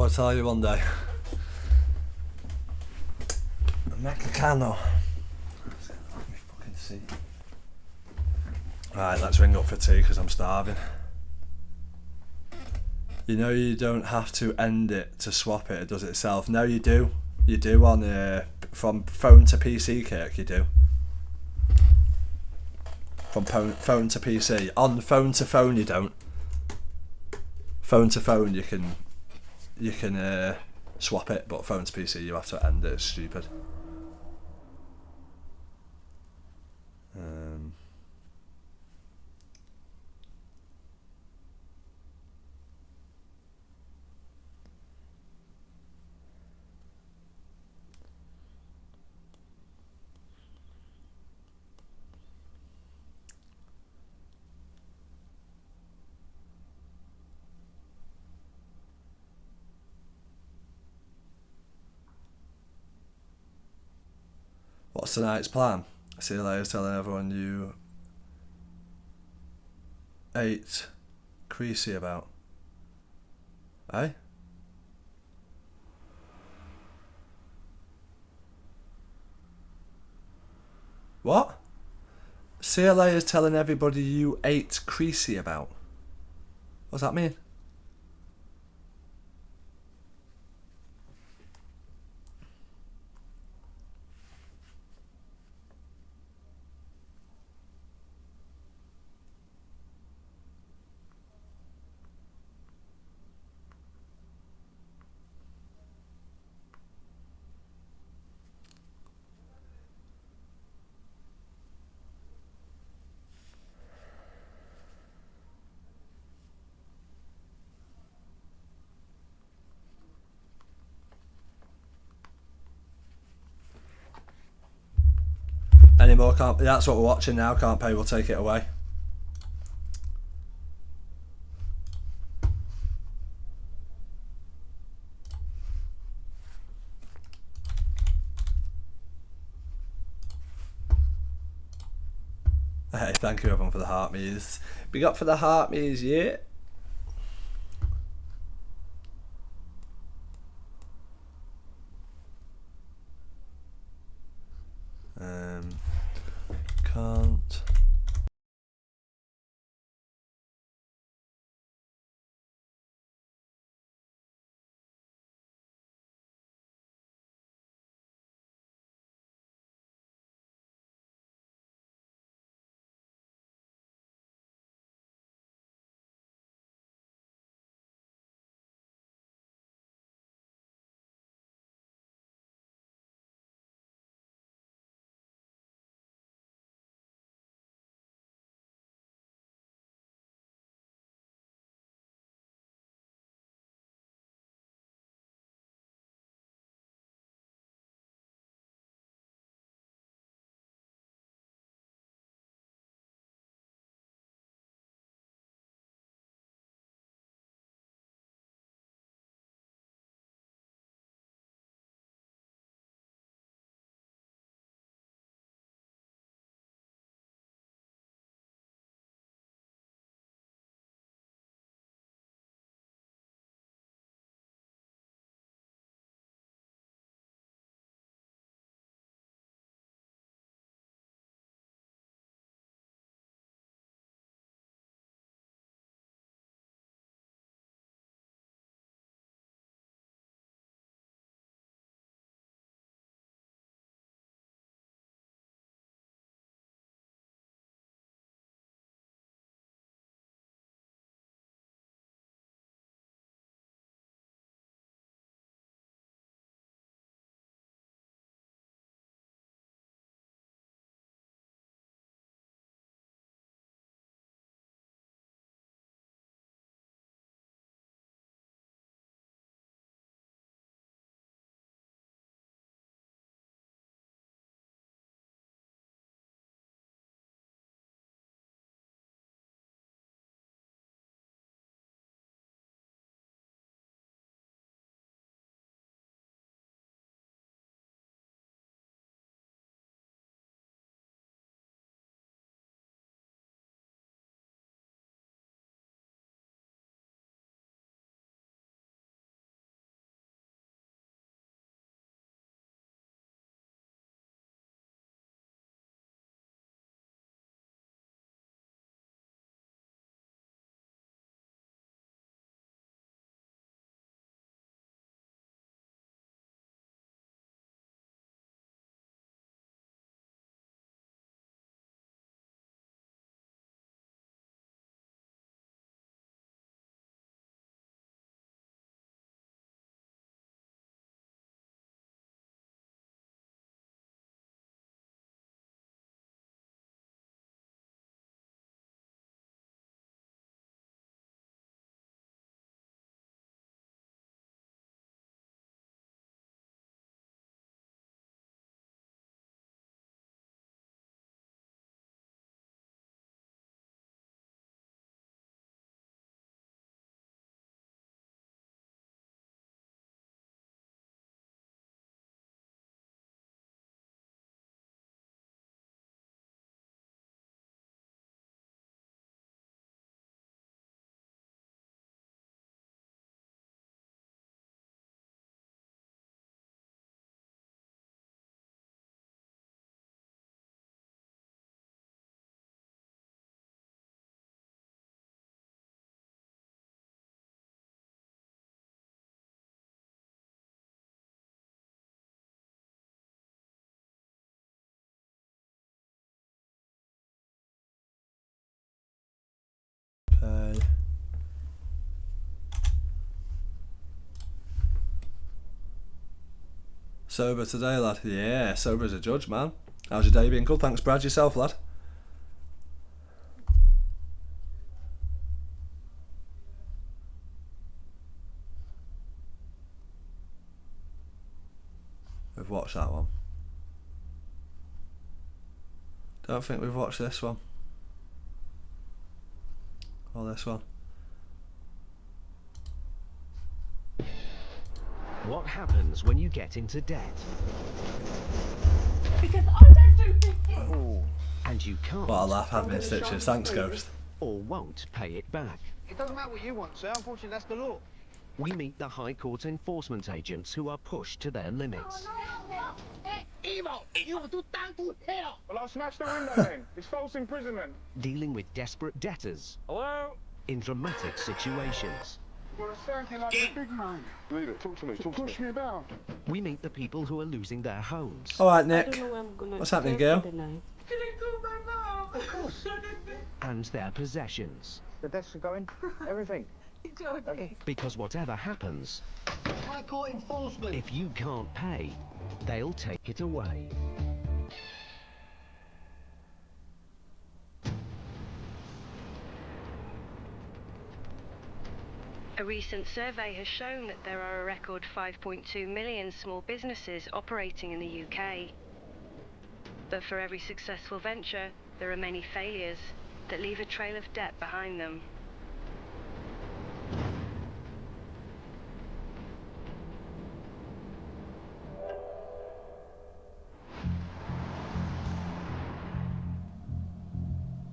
I'll tell you one day. Mexicano. Let me fucking see. Right, let's ring up for tea because I'm starving. You know you don't have to end it to swap it, it does it itself. No, you do. You do on from phone to PC, Kirk, you do. From phone to PC. On phone to phone you don't. Phone to phone you can swap it, but phone to PC you have to end it. It's stupid. What's tonight's plan? See you later, telling everyone you ate Creasy about. Eh? What? CLA is telling everybody you ate Creasy about. What's that mean? Any more? Can't. That's what we're watching now. Can't pay. We'll take it away. Hey, thank you everyone for the heart me's. Big up for the heart me's, yeah. Can't. Sober today, lad. Yeah, sober as a judge, man. How's your day been? Good, thanks, Brad. Yourself, lad? We've watched that one. Don't think we've watched this one. Or this one. What happens when you get into debt? Because I don't do 50. Oh. And you can't. What a laugh, having stitches. Thanks, Ghost. Or won't pay it back. It doesn't matter what you want, sir. Unfortunately, that's the law. We meet the High Court enforcement agents who are pushed to their limits. Evil! You will do down to hell! Well, I'll smash the window then. It's false imprisonment. Dealing with desperate debtors. Hello? In dramatic situations. You're a circle like a big man. Leave it. Talk to me. Talk to me. Push me about. We meet the people who are losing their homes. Alright, Nick. What's happening, girl? Can you call my mom? Of course. And their possessions. The desks are going. Everything. Okay. Because whatever happens, High Court enforcement. if you can't pay, they'll take it away. A recent survey has shown that there are a record 5.2 million small businesses operating in the UK. But for every successful venture, there are many failures that leave a trail of debt behind them.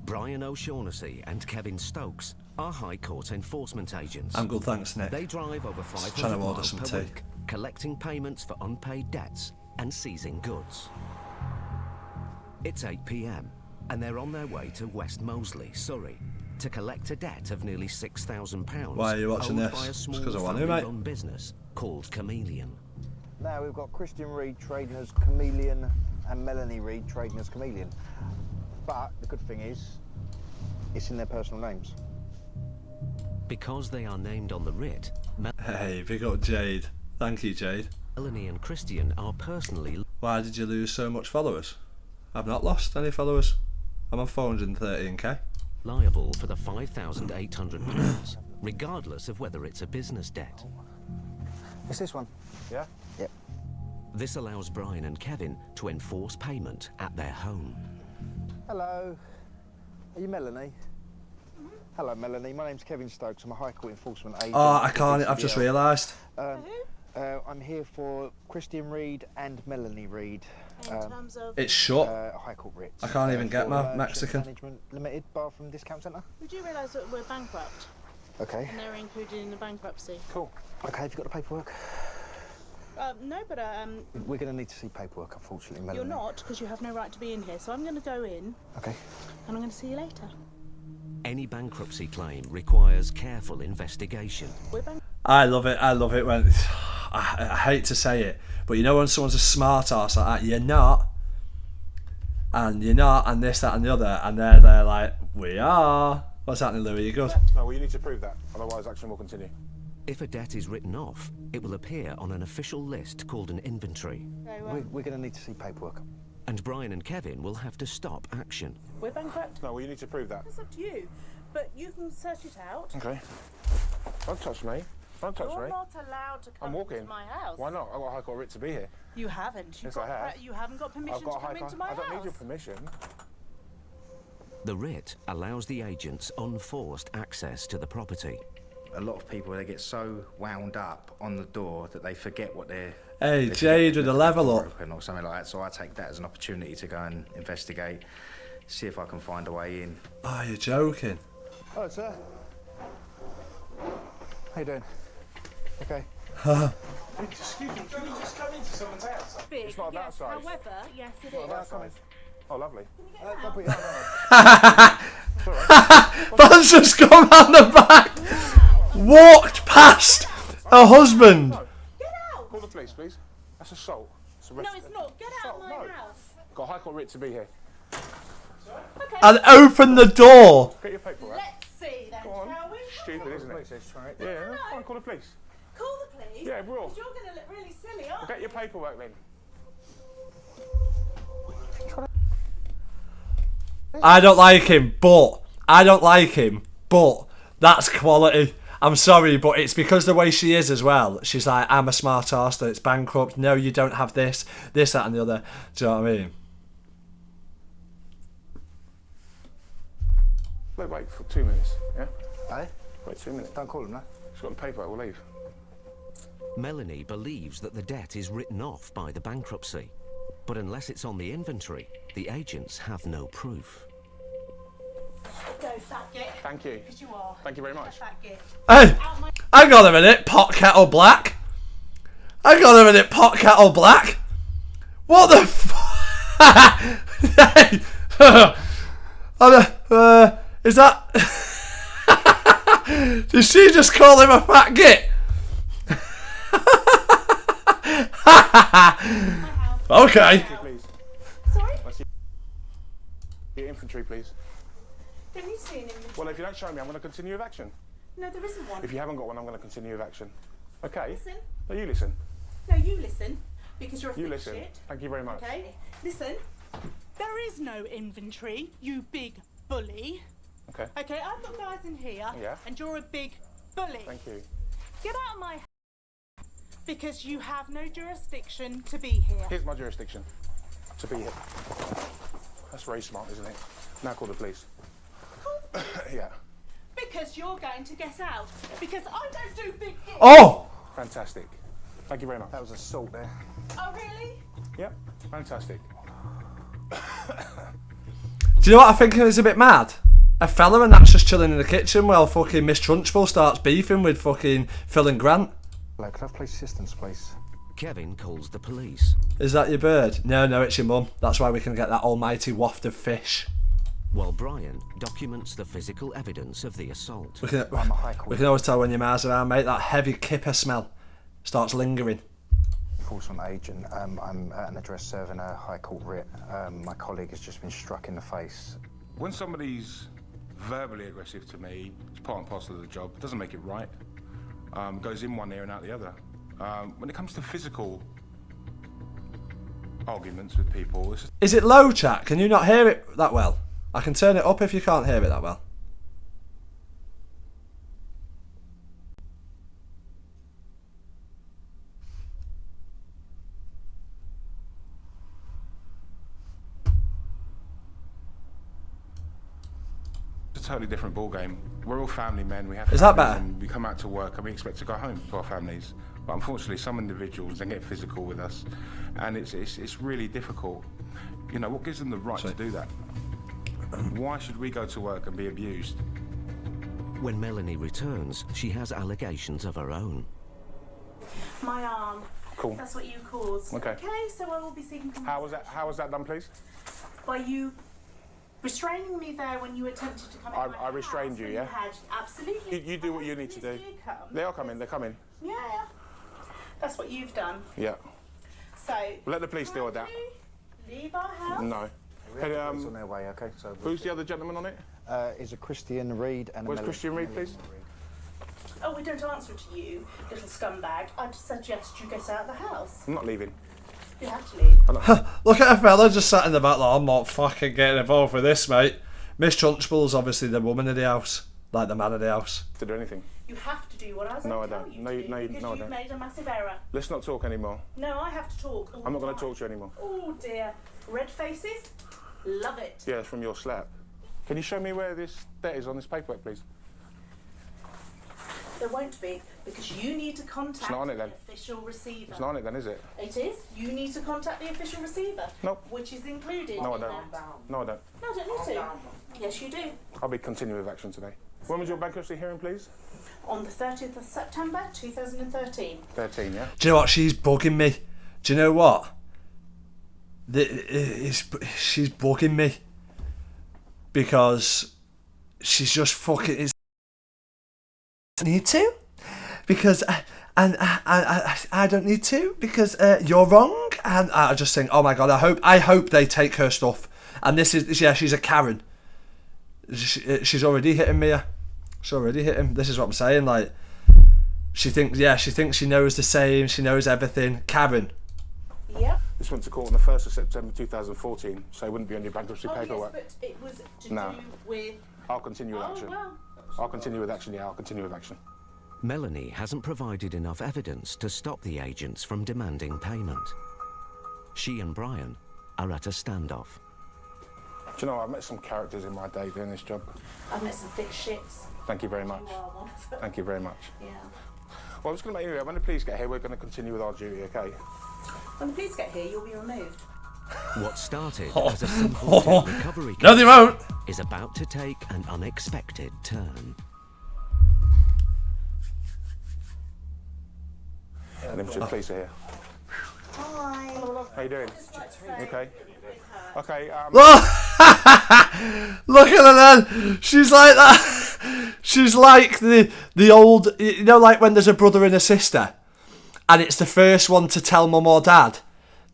Brian O'Shaughnessy and Kevin Stokes are High Court enforcement agents. I'm good, thanks, Nick. They drive over 500 trying to order miles some per tea. week, collecting payments for unpaid debts and seizing goods. It's 8 p.m. and they're on their way to West Moseley, Surrey, to collect a debt of nearly £6,000. Why are you watching owed this? by a Just small 'cause I want to, mate. family-run business called Chameleon. Now we've got Christian Reed trading as Chameleon and Melanie Reed trading as Chameleon. But the good thing is, it's in their personal names. Because they are named on the writ, Hey, big up Jade. Thank you, Jade. Melanie and Christian are personally Why did you lose so much followers? I've not lost any followers. I'm on 413k. liable for the £5,800, regardless of whether it's a business debt. It's this one. Yeah? Yep. This allows Brian and Kevin to enforce payment at their home. Hello. Are you Melanie? Hello, Melanie. My name's Kevin Stokes. I'm a High Court enforcement agent. Oh, I can't. I've just realised. I'm here for Christian Reed and Melanie Reed. In terms of, It's shut. High Court writ. I can't even get my for, Mexican. Management Limited Bathroom Discount Centre. we do realise that we're bankrupt Okay. and they're included in the bankruptcy. Cool. Okay, have you got the paperwork? No, but We're going to need to see paperwork, unfortunately, Melanie. you're not, because you have no right to be in here. So I'm going to go in Okay. and I'm going to see you later. Any bankruptcy claim requires careful investigation. We're bankrupt. I love it. I love it when I hate to say it, but you know when someone's a smart ass like that, you're not, and this, that, and the other, and they're like, we are. What's happening, Louis? You good? No, well, you need to prove that, otherwise action will continue. If a debt is written off, it will appear on an official list called an inventory. So, We're going to need to see paperwork. And Brian and Kevin will have to stop action. we're bankrupt. No, well, you need to prove that. It's up to you, but you can search it out. Okay. Don't touch me. Don't touch You're me. not allowed to come I'm walking. into my house. Why not? I've got a High Court writ to be here. You haven't. Yes, I have. You haven't got permission I've got to a High come Court. into my I don't house. need your permission. The writ allows the agents unforced access to the property. A lot of people, they get so wound up on the door that they forget what they're... Hey, they Jade forget with the that level they're up. broken or something like that. So I take that as an opportunity to go and investigate, see if I can find a way in. Oh, you're joking. Hello, sir. How you doing? Okay. Excuse me, can you just come into someone's house? Big, It's not yes. that size. However, yes, it Not is. that size. Oh, lovely. Don't put your hand on. That's just come out the back. Walked past her husband. Get out! Call the police, please. That's assault. It's No, it's not. Get out of my No. house. Got a High Court writ to be here. Okay. And opened the door. Get your paperwork. Let's see then, Go on. stupid, isn't it? Yeah, that's fine. Call the police. Call the police? Yeah, we will. Because you're going to look really silly, aren't Get your you? paperwork then. I don't like him, but that's quality. I'm sorry, but it's because the way she is as well. She's like, I'm a smart arse that it's bankrupt. No, you don't have this, that, and the other. Do you know what I mean? Wait for 2 minutes, yeah? Eh? Wait 2 minutes. Don't call him that. She's got the paperwork, we'll leave. Melanie believes that the debt is written off by the bankruptcy. But unless it's on the inventory, the agents have no proof. Go, fat git. Thank you. Because you are. Thank you very much. A fat git. Hey, hang on a minute, pot kettle black. Hang on a minute, pot kettle black. What the Hey, is that... Did she just call him a fat git? Okay. Please. Sorry? Your infantry, please. Don't you see an inventory? Well, if you don't show me, I'm going to continue with action. No, there isn't one. If you haven't got one, I'm going to continue with action. Okay? Listen. No, you listen. No, you listen. Because you're a You thick listen. shit. Thank you very much. Okay? Listen. There is no inventory, you big bully. Okay. Okay, I've got guys in here. Yeah. And you're a big bully. Thank you. Get out of my house. Because you have no jurisdiction to be here. Here's my jurisdiction. To be here. That's very smart, isn't it? Now call the police. Yeah. Because you're going to get out. Because I don't do big hits. Oh! Fantastic. Thank you very much. That was assault there. Oh, really? Yep. Fantastic. Do you know what I think is a bit mad? A fella and that's just chilling in the kitchen while fucking Miss Trunchbull starts beefing with fucking Phil and Grant. Hello, could I have police assistance, please? Kevin calls the police. Is that your bird? No, it's your mum. That's why we can get that almighty waft of fish. While Brian documents the physical evidence of the assault. We can, I'm a high court. we can always tell when your ma's around, mate. That heavy kipper smell starts lingering. Enforcement agent. I'm at an address serving a high court writ. My colleague has just been struck in the face. When somebody's verbally aggressive to me, it's part and parcel of the job. It doesn't make it right. Goes in one ear and out the other. When it comes to physical arguments with people, it's just... Is it low, chat? Can you not hear it that well? I can turn it up if you can't hear it that well. It's a totally different ball game. We're all family men. We have Is that families better? and we come out to work and we expect to go home to our families. But unfortunately, some individuals they get physical with us, and it's really difficult. You know, what gives them the right to do that? Why should we go to work and be abused? When Melanie returns, she has allegations of her own. My arm. Cool. That's what you caused. Okay. Okay, so I will be seeking How was that done, please? by you restraining me there when you attempted to come in. I restrained you, yeah? Absolutely. You do what you need to do. They are coming. They're coming. Yeah. That's what you've done. Yeah. So. Let the police deal with that. Leave our house. No. We have the police on their way, okay? So Who's the other gentleman on it? is a Christian Reed and a Where's Melanie- Christian Reed, please? Oh, we don't answer to you, little scumbag. I'd suggest you get out of the house. I'm not leaving. You have to leave. Look at a fella just sat in the back like, I'm not fucking getting involved with this, mate. Miss Trunchbull's obviously the woman of the house, like the man of the house. To do anything. You have to do what I No, I tell don't. you No, to do no, because no, I you've don't. made a massive error. Let's not talk anymore. No, I have to talk. I'm not going to talk to you anymore. Oh dear. Red faces? Love it. Yeah, it's from your slap. Can you show me where this debt is on this paperwork, please? There won't be, because you need to contact not on it, the then. official receiver. It's not on it then, is it? It is. You need to contact the official receiver. Nope. Which is included No, I in don't. that. No, I don't. No, I don't need to. Yes, you do. I'll be continuing with action today. When was your bankruptcy hearing, please? On the 30th of September 2013. 13, yeah? Do you know what? She's bugging me. Do you know what? She's bugging me. Because she's just fucking... need to? Because... And I don't need to because you're wrong. And I just think, oh my god, I hope they take her stuff. And this is, yeah, she's a Karen. She's already hitting Mia. It's already hit him. This is what I'm saying. Like, she thinks she knows the same. She knows everything. Karen. Yep. This went to court on the 1st of September 2014, so it wouldn't be on your bankruptcy paperwork. Yes, but it was to No. do with... I'll continue with action. well. I'll continue with action, yeah, I'll continue with action. Melanie hasn't provided enough evidence to stop the agents from demanding payment. She and Brian are at a standoff. Do you know, I've met some characters in my day doing this job. I've met some big shits. Thank you very much. You are one of them. Thank you very much. Yeah. Well, I'm just going to make you, when the police get here, we're going to continue with our duty, okay? When the police get here, you'll be removed. What started as a simple debt recovery No, they won't. is about to take an unexpected turn. And the police are here. Hi. How you doing? Okay. Okay, Look at her then. She's like that. She's like the old, you know, like when there's a brother and a sister, and it's the first one to tell mum or dad.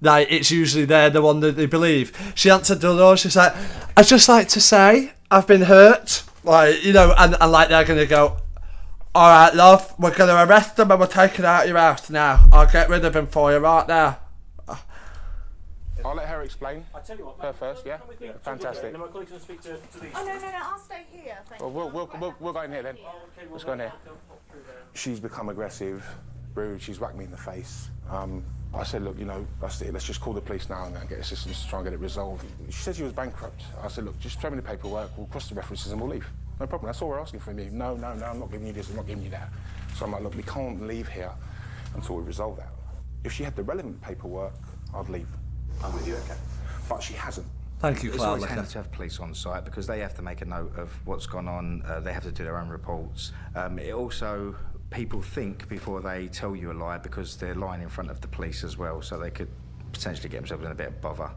Like, it's usually they're the one that they believe. She answered the door. She's like, I'd just like to say I've been hurt. Like, you know, and like they're gonna go, all right, love, we're gonna arrest them and we're taking her out of your house now. I'll get rid of him for you right now. I'll let her explain. I tell you what, Her first, yeah? Fantastic. And my colleagues will speak to these. Oh, no, I'll stay here. Thank Well, you. we'll go in here then. Let's go in here. She's become aggressive, rude. She's whacked me in the face. I said, look, you know, that's it. Let's just call the police now and get assistance to try and get it resolved. She said she was bankrupt. I said, look, just show me the paperwork. We'll cross the references and we'll leave. No problem. That's all we're asking from you. No, I'm not giving you this. I'm not giving you that. So I'm like, look, we can't leave here until we resolve that. If she had the relevant paperwork, I'd leave. I'm with you, okay. But she hasn't. Thank you, It's Cloud always Liquor. handy to have police on site because they have to make a note of what's gone on. They have to do their own reports. It also, people think before they tell you a lie because they're lying in front of the police as well, so they could potentially get themselves in a bit of bother.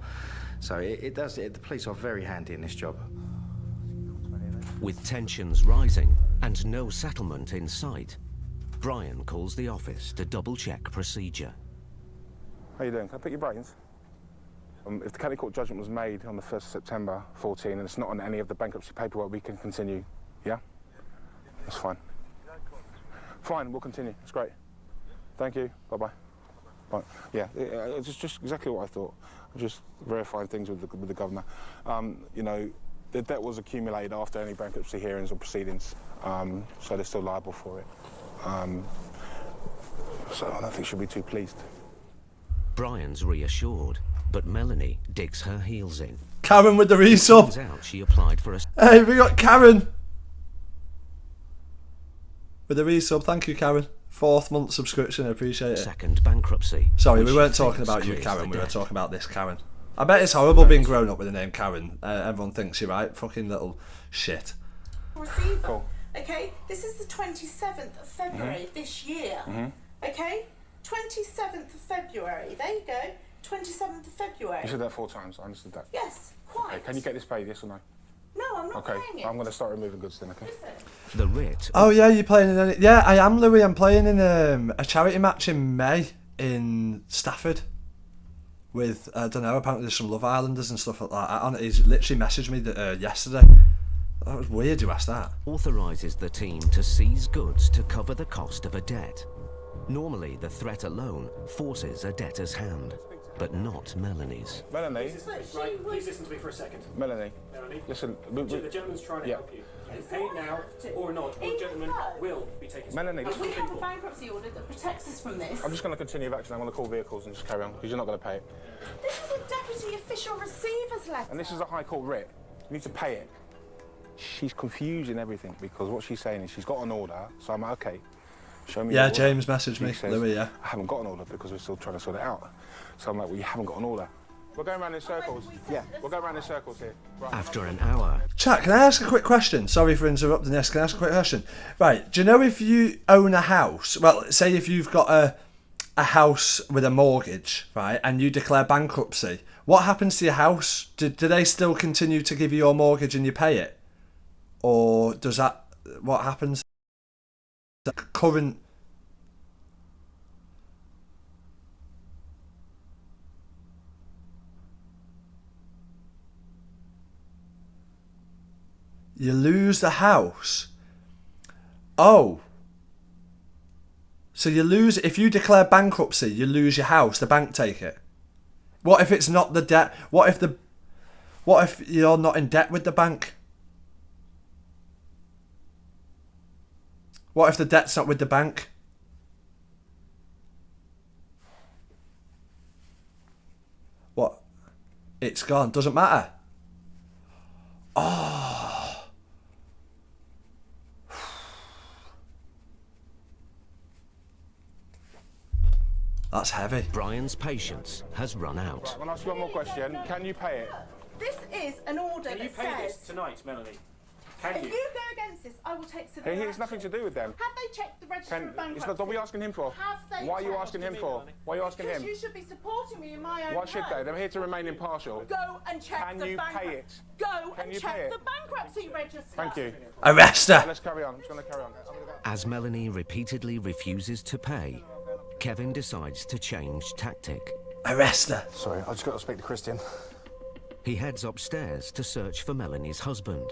So the police are very handy in this job. With tensions rising and no settlement in sight, Brian calls the office to double-check procedure. How you doing? Can I pick your brains? If the county court judgment was made on the 1st of September 14 and it's not on any of the bankruptcy paperwork, we can continue, yeah? That's fine. Fine, we'll continue. It's great. Thank you. Bye-bye. Right. Yeah, it's just exactly what I thought. Just verifying things with the governor. You know, the debt was accumulated after any bankruptcy hearings or proceedings, so they're still liable for it. So I don't think she'll be too pleased. Brian's reassured, but Melanie digs her heels in. Karen with the resub. Turns out she applied for a Hey, we got Karen with the resub. Thank you, Karen. 4th month subscription. I appreciate it. second bankruptcy. Sorry, which we weren't she talking thinks about you, clears Karen. the We were debt. talking about this Karen. I bet it's horrible being grown up with the name Karen. Everyone thinks you're right. Fucking little shit. Receiver. Cool. Okay, this is the 27th of February this year. Okay, 27th of February. There you go. 27th of February. You said that 4 times. I understood that. Yes, quite. Okay, can you get this paid, yes or no? No, I'm not Okay, paying it. I'm going to start removing goods then, okay? Listen. The writ. Oh yeah, you're playing in any... Yeah, I am, Louis. I'm playing in a charity match in May in Stafford with, I don't know, apparently there's some Love Islanders and stuff like that. He's literally messaged me yesterday. That was weird you asked that. Authorises the team to seize goods to cover the cost of a debt. Normally, the threat alone forces a debtor's hand, but not Melanie's. Melanie, Right, please listen to me for a second. Melanie, Melanie, listen. the gentleman's trying to help you. You pay it now or not, or the gentleman will be taken. Melanie, We listen. have a bankruptcy order that protects us from this. I'm just going to continue with action. I'm going to call vehicles and just carry on because you're not going to pay it. This is a deputy official receiver's letter. And this is a High Court writ. You need to pay it. She's confusing everything because what she's saying is she's got an order. So I'm like, okay, show me. Yeah, your order. James messaged me. She says, Louis, yeah. I haven't got an order because we're still trying to sort it out. So I'm like, well, you haven't got an order. We're going around in circles. Yeah, we're going around in circles here. Right. After an hour, Chat, can I ask a quick question? Sorry for interrupting this. Can I ask a quick question? Right, do you know if you own a house, well, say if you've got a house with a mortgage, right, and you declare bankruptcy, what happens to your house? Do they still continue to give you your mortgage and you pay it? Or does that, what happens? The current... You lose the house, Oh. So you lose, if you declare bankruptcy, you lose your house, the bank take it. What if it's not the debt? What if you're not in debt with the bank? What if the debt's not with the bank? What? It's gone, doesn't matter. Oh. That's heavy. Brian's patience has run out. Right, I want to ask you one more question. Can you pay it? This is an order Can you that pay this says... tonight, Melanie? Can If you? you go against this, I will take civil He action. has nothing to do with them. Have they checked the register of bankruptcy? It's not what we're asking him for. Have they Why are you checked? asking him for? Why are you asking Because him? you should be supporting me in my own Why should they? home. They're here to remain impartial. Go and check Can the you bankruptcy. pay it? Go Can and you pay check it? the bankruptcy register. Thank you. Arrest her. Let's carry on. I'm just going to carry on. As Melanie repeatedly refuses to pay, Kevin decides to change tactic. Arrest her. Sorry, I just got to speak to Christian. He heads upstairs to search for Melanie's husband.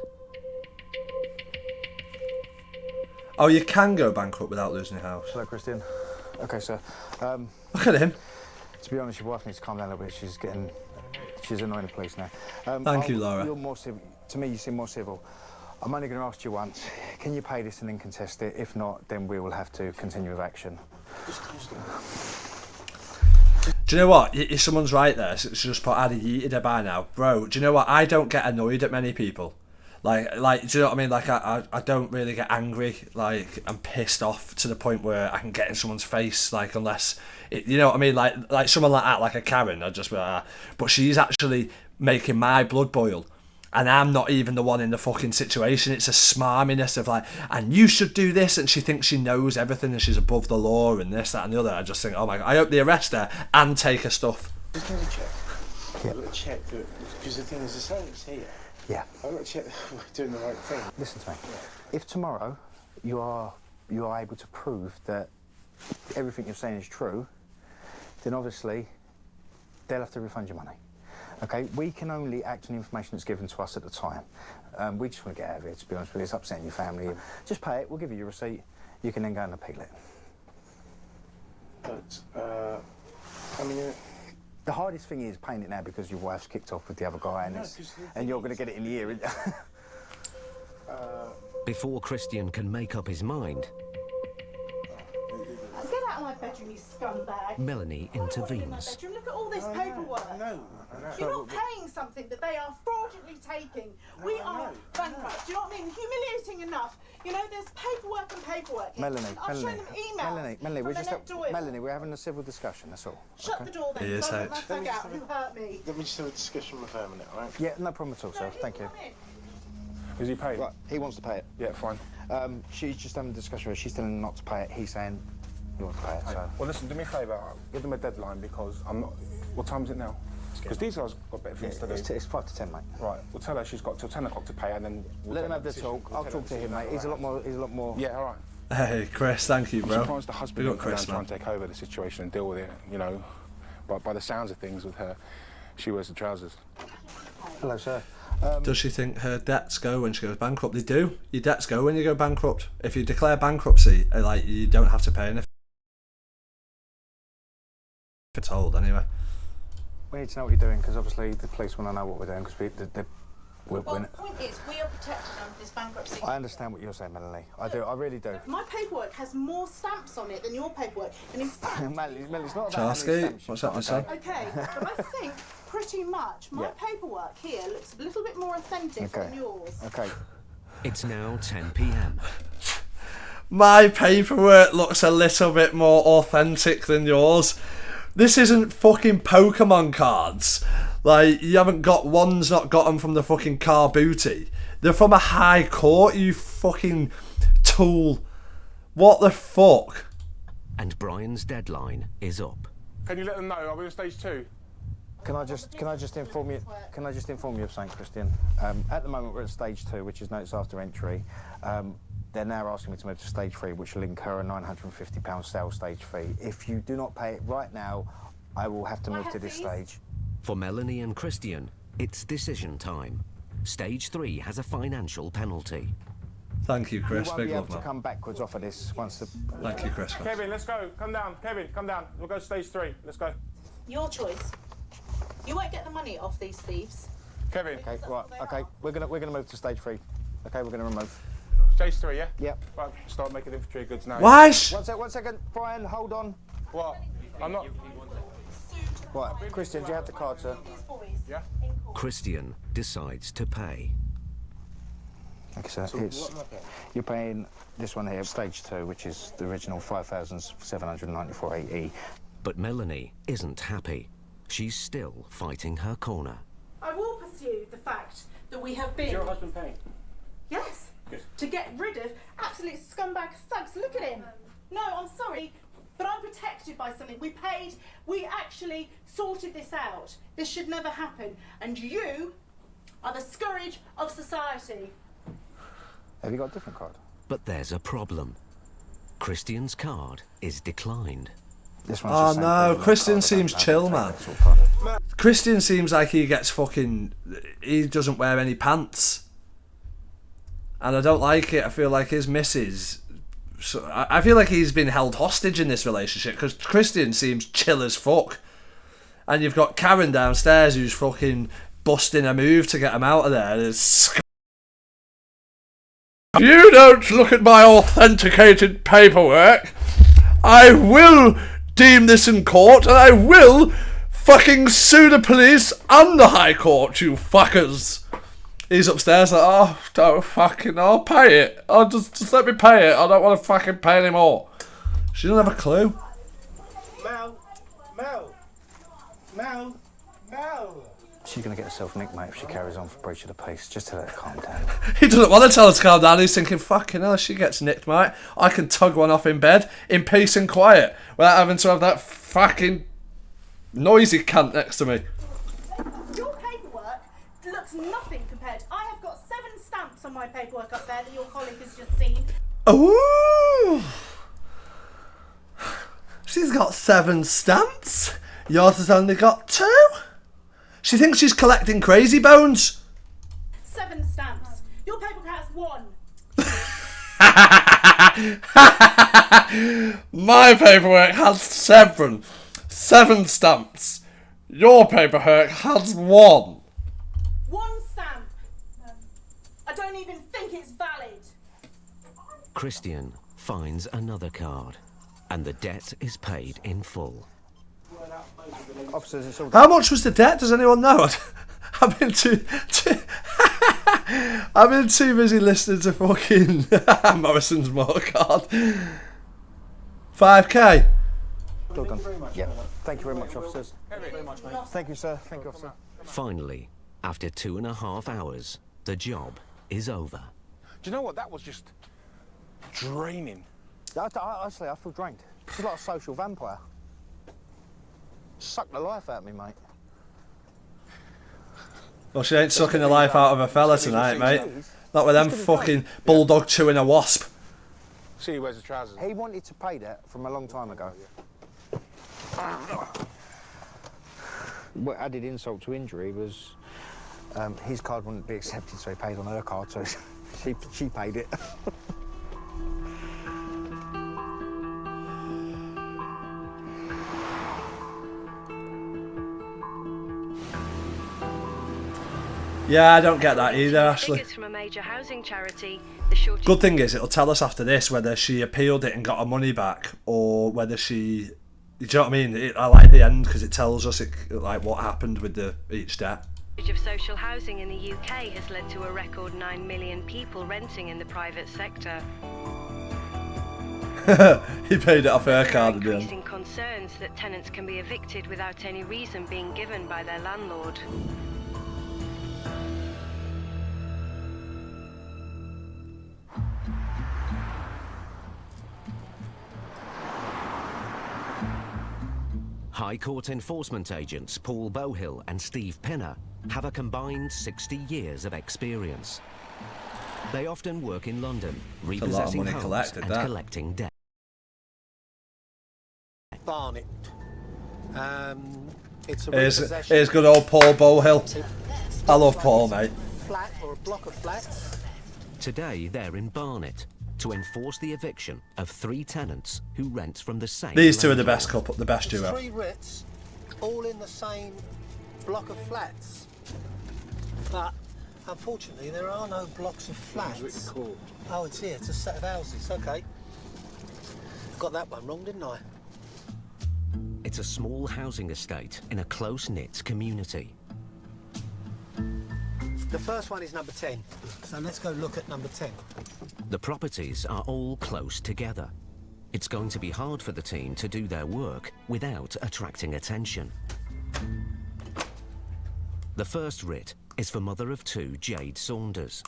Oh, you can go bankrupt without losing your house. Hello, Christian. Okay, sir. Look at him. To be honest, your wife needs to calm down a little bit. She's annoying the police now. Thank you, Laura. You're more civil. To me, you seem more civil. I'm only going to ask you once. Can you pay this and then contest it? If not, then we will have to continue with action. Do you know what? If someone's right there, so just put I'd have yeeted her by now. Bro, do you know what? I don't get annoyed at many people. Like, do you know what I mean? Like, I don't really get angry. Like, I'm pissed off to the point where I can get in someone's face. Like, unless, you know what I mean? Like someone like that, like a Karen, I'd just be like, ah. But she's actually making my blood boil. And I'm not even the one in the fucking situation. It's a smarminess of like, and you should do this. And she thinks she knows everything and she's above the law and this, that and the other. I just think, oh my God, I hope they arrest her and take her stuff. Just need to check. I've got to check that, because the thing is, the sentence here. Yeah. I've got to check that we're doing the right thing. Listen to me. If tomorrow you are able to prove that everything you're saying is true, then obviously they'll have to refund your money. Okay, we can only act on information that's given to us at the time. We just want to get out of here, to be honest with you. It's upsetting your family. Just pay it, we'll give you your receipt. You can then go and appeal it. But, I mean... The hardest thing is paying it now because your wife's kicked off with the other guy and you're going to get it in the ear. Before Christian can make up his mind, Get out of my bedroom, you scumbag. Melanie I don't want you in my intervenes. bedroom. Look at all this paperwork. I know. You're not paying something that they are fraudulently taking. We are bankrupt. Do you know what I mean? Humiliating enough. You know, there's paperwork and paperwork. here. Melanie, I've shown them emails. Melanie, we're having a civil discussion, that's all. Shut the door then. He is Don't let out. that thug out who hurt me. Let me just have a discussion with her a minute, all right? Yeah, no problem at all, sir. Thank you. Is he paid? Right, he wants to pay it. Yeah, fine. She's just having a discussion with her. She's telling him not to pay it. He's saying he wants to pay it, so... Well, listen, do me a favour. Give them a deadline because I'm not... What time is it now? Because these guys got better things to do. It's 5 to 10, mate. Right, we'll tell her she's got till 10 o'clock to pay and then... Let him have the talk. I'll talk to him, mate. He's a lot more... Yeah, all right. Hey, Chris, thank you, I'm bro. surprised the husband Big didn't up come down Chris, and try man. and take over the situation and deal with it, you know. But by the sounds of things with her, she wears the trousers. Hello, sir. Does she think her debts go when she goes bankrupt? They do. Your debts go when you go bankrupt. If you declare bankruptcy, like, you don't have to pay anything. If it's old, anyway. We need to know what you're doing, because obviously the police want to know what we're doing, because Well, the point is, we are protected under this bankruptcy. I understand what you're saying, Melanie. I do. I really do. My paperwork has more stamps on it than your paperwork. And in fact... Melanie, it's not about Charsky, what's happening, son? Okay, but I think pretty much my paperwork here looks a little bit more authentic than yours. Okay. It's now 10 p.m. My paperwork looks a little bit more authentic than yours. This isn't fucking Pokemon cards. Like, you haven't got one's not got them from the fucking car booty. They're from a high court, you fucking tool. What the fuck? And Brian's deadline is up. Can you let them know? Are we on stage 2? Can I just inform you? Can I just inform you of something, Christian? At the moment, we're at stage 2, which is notice after entry. They're now asking me to move to stage 3, which will incur a £950 sales stage fee. If you do not pay it right now, I will have to move to this stage. For Melanie and Christian, it's decision time. Stage 3 has a financial penalty. Thank you, Chris. You won't Big be able love, to man. come backwards off of this once the... Thank you, Chris. Kevin, let's go. Come down. Kevin, come down. We'll go stage 3. Let's go. Your choice. You won't get the money off these thieves. Kevin. Okay, right. Okay, we're gonna move to stage 3. Okay, we're gonna remove. Stage 3, yeah? Yep. Right, start making infantry goods now. Why? One second, Brian, hold on. What? I'm not... Right, Christian, do you have the card, sir? Yeah? Christian decides to pay. Okay, sir. You're paying this one here, stage 2, which is the original 5,794.80. But Melanie isn't happy. She's still fighting her corner. I will pursue the fact that we have been... Is your husband paying? Yes. Good. To get rid of absolute scumbag thugs. Look at him. No, I'm sorry, but I'm protected by something. We paid, we actually sorted this out. This should never happen. And you are the scourge of society. Have you got a different card? But there's a problem. Christian's card is declined. This one's Oh the same no, thing. Christian seems chill, man. Christian seems like he gets fucking... He doesn't wear any pants. And I don't like it. I feel like his missus... So I feel like he's been held hostage in this relationship because Christian seems chill as fuck. And you've got Karen downstairs who's fucking busting a move to get him out of there. If you don't look at my authenticated paperwork, I will deem this in court and I will fucking sue the police and the High Court, you fuckers. He's upstairs like, oh, don't fucking, I'll pay it. I'll just let me pay it. I don't want to fucking pay anymore. She doesn't have a clue. Mel. She's going to get herself nicked, mate, if she carries on for breach of the peace. Just to let her calm down. He doesn't want to tell her to calm down. He's thinking, fucking hell, she gets nicked, mate. I can tug one off in bed in peace and quiet without having to have that fucking noisy cunt next to me. Your paperwork looks nothing compared. I have got 7 stamps on my paperwork up there that your colleague has just seen. Ooh. She's got 7 stamps. Yours has only got 2. She thinks she's collecting crazy bones. 7 stamps. Your paperwork has 1. My paperwork has 7 stamps. Your paperwork has 1. 1 stamp. I don't even think it's valid. Christian finds another card, and the debt is paid in full. Officers, it's all... How much was the debt? Does anyone know? I've been too busy listening to fucking Morrison's motor card. 5k. Thank you very much. Yeah. Thank you very much, officers. Thank you, sir. Thank you, officer. Finally, after 2.5 hours, the job is over. Do you know what? That was just draining. Honestly, I feel drained. She's like a social vampire. Suck the life out of me, mate. Well, she ain't sucking the life out of a fella tonight, mate. Not with them fucking bulldog chewing a wasp. See, he wears the trousers. He wanted to pay that from a long time ago. What added insult to injury was his card wouldn't be accepted, so he paid on her card, so she paid it. Yeah, I don't get that either, Ashley. Figures from a major housing charity, the shortage... Good thing is, it'll tell us after this whether she appealed it and got her money back, or whether she... Do you know what I mean? I like the end because it tells us like what happened with each debt. of social housing in the UK has led to a record 9 million people renting in the private sector. He paid it off her card at the end. Increasing concerns that tenants can be evicted without any reason being given by their landlord. High Court enforcement agents Paul Bowhill and Steve Pinner have a combined 60 years of experience. They often work in London, repossessing homes and collecting debt. Barnet. It's a here's good old Paul Bowhill. I love Paul, mate. Flat or a block of flats. Today, they're in Barnet to enforce the eviction of 3 tenants who rent from the same These two are the landlord. best couple, the best duo. 3 writs, all in the same block of flats. But unfortunately, there are no blocks of flats. Oh, it's here. It's a set of houses. Okay. I got that one wrong, didn't I? It's a small housing estate in a close-knit community. The first one is number 10. So let's go look at number 10. The properties are all close together. It's going to be hard for the team to do their work without attracting attention. The first writ is for mother of 2, Jade Saunders.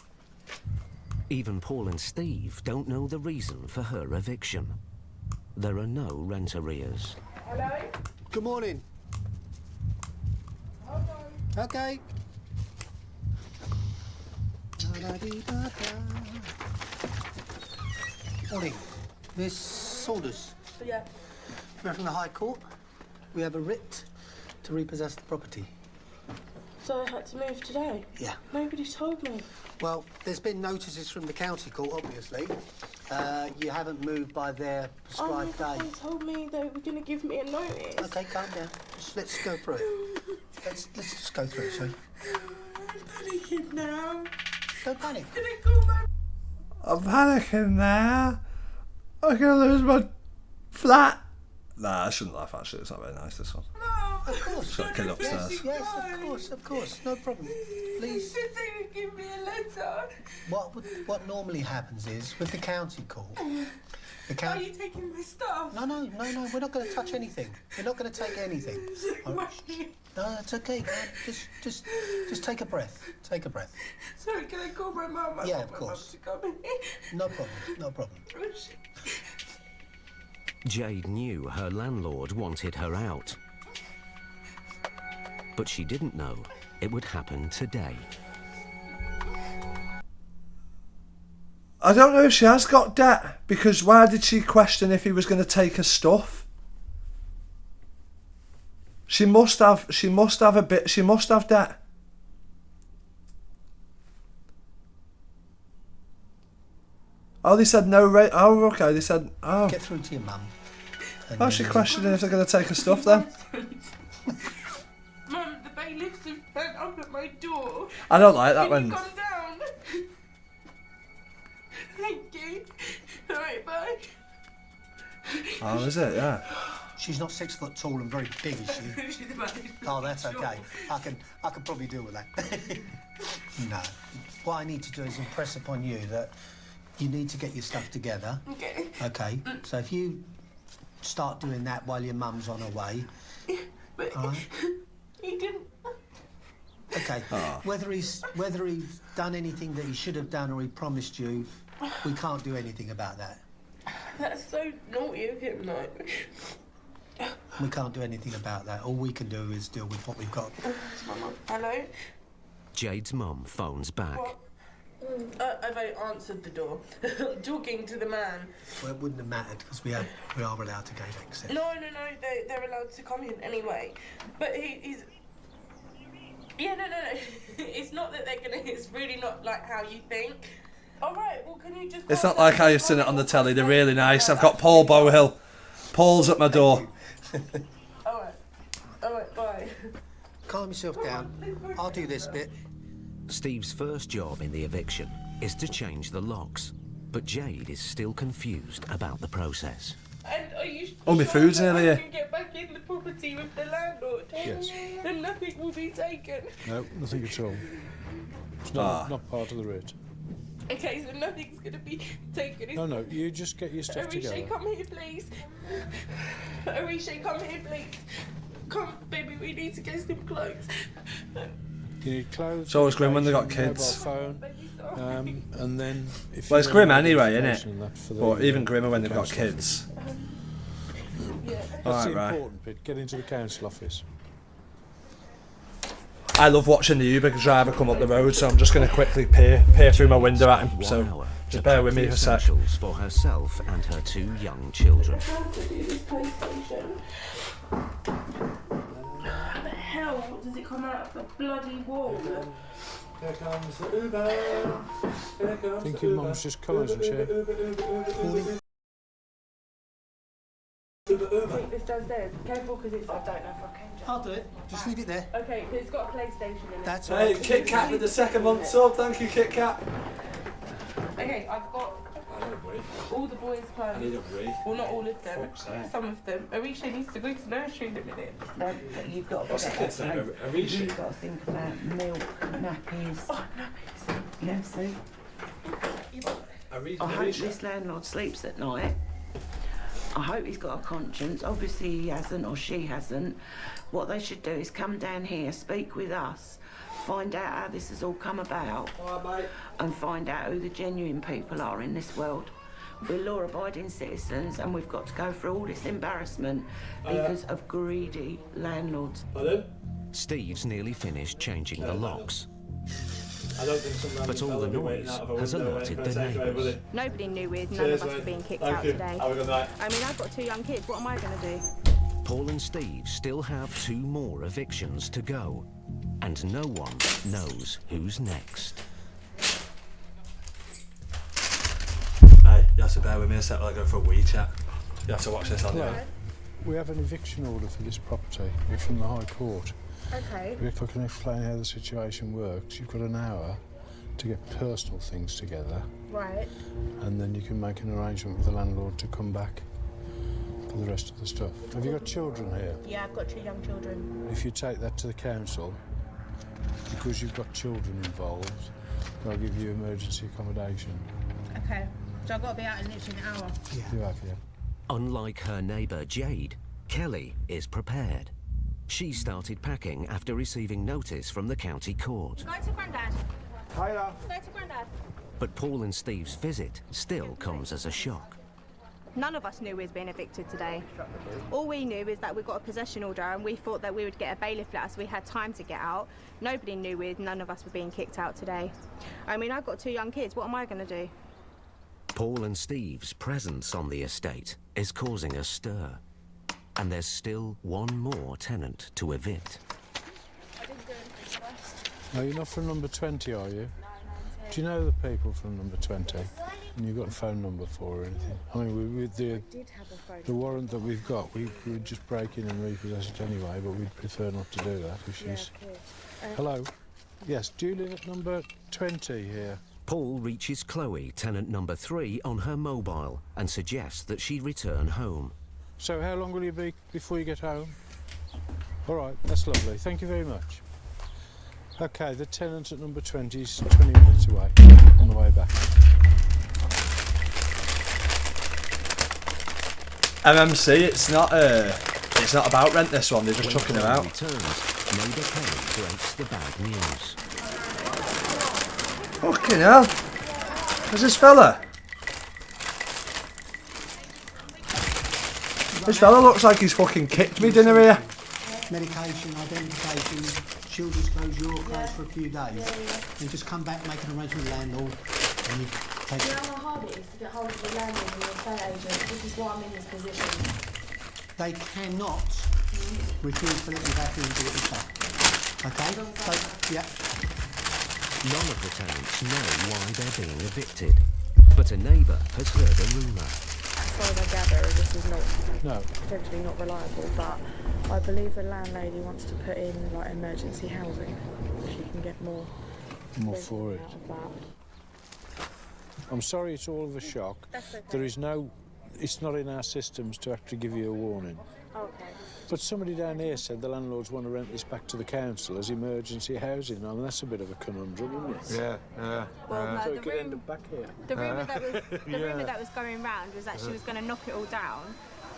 Even Paul and Steve don't know the reason for her eviction. There are no rent arrears. Hello? Good morning. Okay. Morning. Miss Saunders. Yeah. We're from the High Court. We have a writ to repossess the property. So I had to move today? Yeah. Nobody told me. Well, there's been notices from the county court, obviously. You haven't moved by their prescribed day. They told me they were going to give me a notice. Okay, calm down. Let's go through it. Let's just go through it, shall we? I'm panicking now. Don't panic. I'm panicking now. I'm gonna lose my flat. Nah, I shouldn't laugh actually, it's not very nice this one. Of course. Got a kid upstairs. Yes, of course, no problem. Please. They said they would give me a letter. What normally happens is, with the county court, Are you taking my stuff? No, we're not going to touch anything. We're not going to take anything. No, it's okay. Just take a breath. Take a breath. Sorry, can I call my mum? Yeah, of course. No problem. Jade knew her landlord wanted her out. But she didn't know it would happen today. I don't know if she has got debt, because why did she question if he was going to take her stuff? She must have debt. Oh, they said no rate. Oh, okay, they said, oh. Get through to your mum. Oh, she questioning if they're going to take her stuff then. Mum, the bailiffs have turned up at my door. I don't like that Can when... you come down? Thank you. Alright, bye. Oh, is it? Yeah. She's not 6 foot tall and very big, is she? She's about to Oh, that's okay. I can probably deal with that. No. What I need to do is impress upon you that you need to get your stuff together. Okay. Okay. So if you start doing that while your mum's on her way. But all right? he didn't. Okay. Oh. Whether he's done anything that he should have done or he promised you, we can't do anything about that. That's so naughty of him, though. We can't do anything about that. All we can do is deal with what we've got. Hello? Jade's mum phones back. What? Have I answered the door? I'm talking to the man. Well, it wouldn't have mattered because we are allowed to gain access. No, they're allowed to come in anyway. But he's... Yeah, no. It's not that they're gonna... It's really not like how you think. All right, well, can you just... It's not like how you've seen it on the telly. They're really nice. I've got Paul Bowhill. Paul's at my door. All right, bye. Calm yourself down. I'll do this bit. Steve's first job in the eviction is to change the locks, but Jade is still confused about the process. And are you Oh, my food's that nearly I here. can get back in the property with the landlord? Yes. And nothing will be taken? No, nothing at all. It's not part of the writ. Okay, so nothing's going to be taken. No, you just get your stuff together. Arisha, come here, please. Arisha, come here, please. Come, baby, we need to get some clothes. You need clothes. It's always grim when they've got kids. Mobile phone, and then if Well, it's you grim want anyway, information isn't on it? that for the, But even grimmer when they've got council kids. That's Alright, the right. important bit. Get into the council office. I love watching the Uber driver come up the road, so I'm just going to quickly peer through my window at him. So just bear with me for a sec. For herself and her 2 young children. How the hell does it come out of the bloody wall? Here comes the Uber. I think your mum's just come, hasn't she? Take this downstairs. Careful, because it's. I don't know if I can. I'll do it. Just leave it there. Okay, because it's got a PlayStation in it. That's Hey, right. Kit Kat with the second month sub. Thank you, Kit Kat. Okay, I've got all the boys' clothes. I need a wee. Well, not all of them. Some of them. Arisha needs to go to nursery in a minute. No, but you've got to What's the kid's name? Arisha? You've got to think about milk, nappies. Oh, nappies. Yeah, see? I hope this landlord sleeps at night. I hope he's got a conscience. Obviously he hasn't, or she hasn't. What they should do is come down here, speak with us, find out how this has all come about, and find out who the genuine people are in this world. We're law-abiding citizens, and we've got to go through all this embarrassment because of greedy landlords. Steve's nearly finished changing the locks. I don't think But all the noise has alerted the neighbours. Nobody knew we'd. None of us were being kicked out today. Have a good night. I mean, I've got 2 young kids. What am I going to do? Paul and Steve still have 2 more evictions to go, and no one knows who's next. Hey, you have to bear with me a sec while I go for a wee chat. You have to watch this on Yeah. there. We have an eviction order for this property. We're from the High Court. Okay. If I can explain how the situation works, you've got an hour to get personal things together, Right. and then you can make an arrangement with the landlord to come back for the rest of the stuff. Have you got children here? Yeah, I've got 2 young children. If you take that to the council, because you've got children involved, they'll give you emergency accommodation. Okay. So I've got to be out in literally an hour. You have, yeah. Unlike her neighbour Jade, Kelly is prepared. She started packing after receiving notice from the county court. Go to Grandad. Hiya. Go to Grandad. But Paul and Steve's visit still comes as a shock. None of us knew we was being evicted today. All we knew is that we got a possession order and we thought that we would get a bailiff letter so we had time to get out. Nobody knew none of us were being kicked out today. I mean, I've got 2 young kids. What am I going to do? Paul and Steve's presence on the estate is causing a stir. And there's still 1 more tenant to evict. No, you're not from number 20, are you? Do you know the people from number 20? And you've got a phone number for or anything? I mean, with the warrant that we've got, we would just break in and repossess it anyway, but we'd prefer not to do that if she's... Hello? Yes, do you live at number 20 here? Paul reaches Chloe, tenant number 3, on her mobile and suggests that she return home. So how long will you be before you get home? All right, that's lovely. Thank you very much. OK, the tenant at number 20 is 20 minutes away, on the way back. MMC, it's not about rent, this one, they're just chucking them out. Neighbour Kelly breaks the bad news. Fucking hell. Where's this fella? This fella looks like he's fucking kicked me dinner here. Medication, identification, children's clothes, your clothes for a few days. You just come back, make an arrangement with the landlord, and you take You it. know how hard it is to get hold of the landlord and the estate agent? This is why I'm in this position. They cannot refuse to let you back in and do what you say. Okay? So, yeah. None of the tenants know why they're being evicted, but a neighbour has heard a rumour. As far as I gather, this is not potentially not reliable, but I believe the landlady wants to put in like emergency housing. She can get more for it. out of that. I'm sorry it's all of a shock. That's okay. There is no... It's not in our systems to actually give you a warning. Okay. But somebody down here said the landlords want to rent this back to the council as emergency housing. I mean, that's a bit of a conundrum, isn't it? Yeah. Well, no, so the it could end up back here. The rumour that was going round was that she was going to knock it all down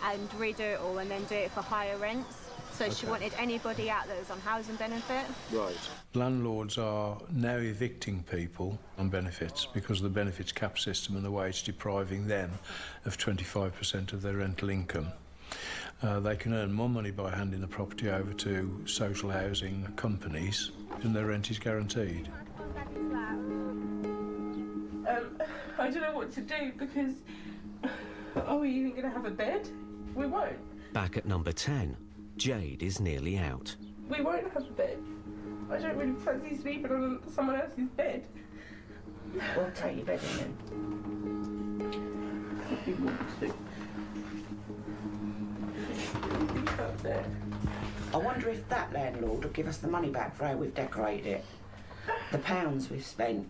and redo it all and then do it for higher rents. So she wanted anybody out that was on housing benefit. Right. Landlords are now evicting people on benefits because of the benefits cap system and the way it's depriving them of 25% of their rental income. They can earn more money by handing the property over to social housing companies and their rent is guaranteed. I don't know what to do because... Are we even going to have a bed? We won't. Back at number 10, Jade is nearly out. We won't have a bed. I don't really fancy sleeping on someone else's bed. Well, take your bed in then. I wonder if that landlord will give us the money back for how we've decorated it. The pounds we've spent.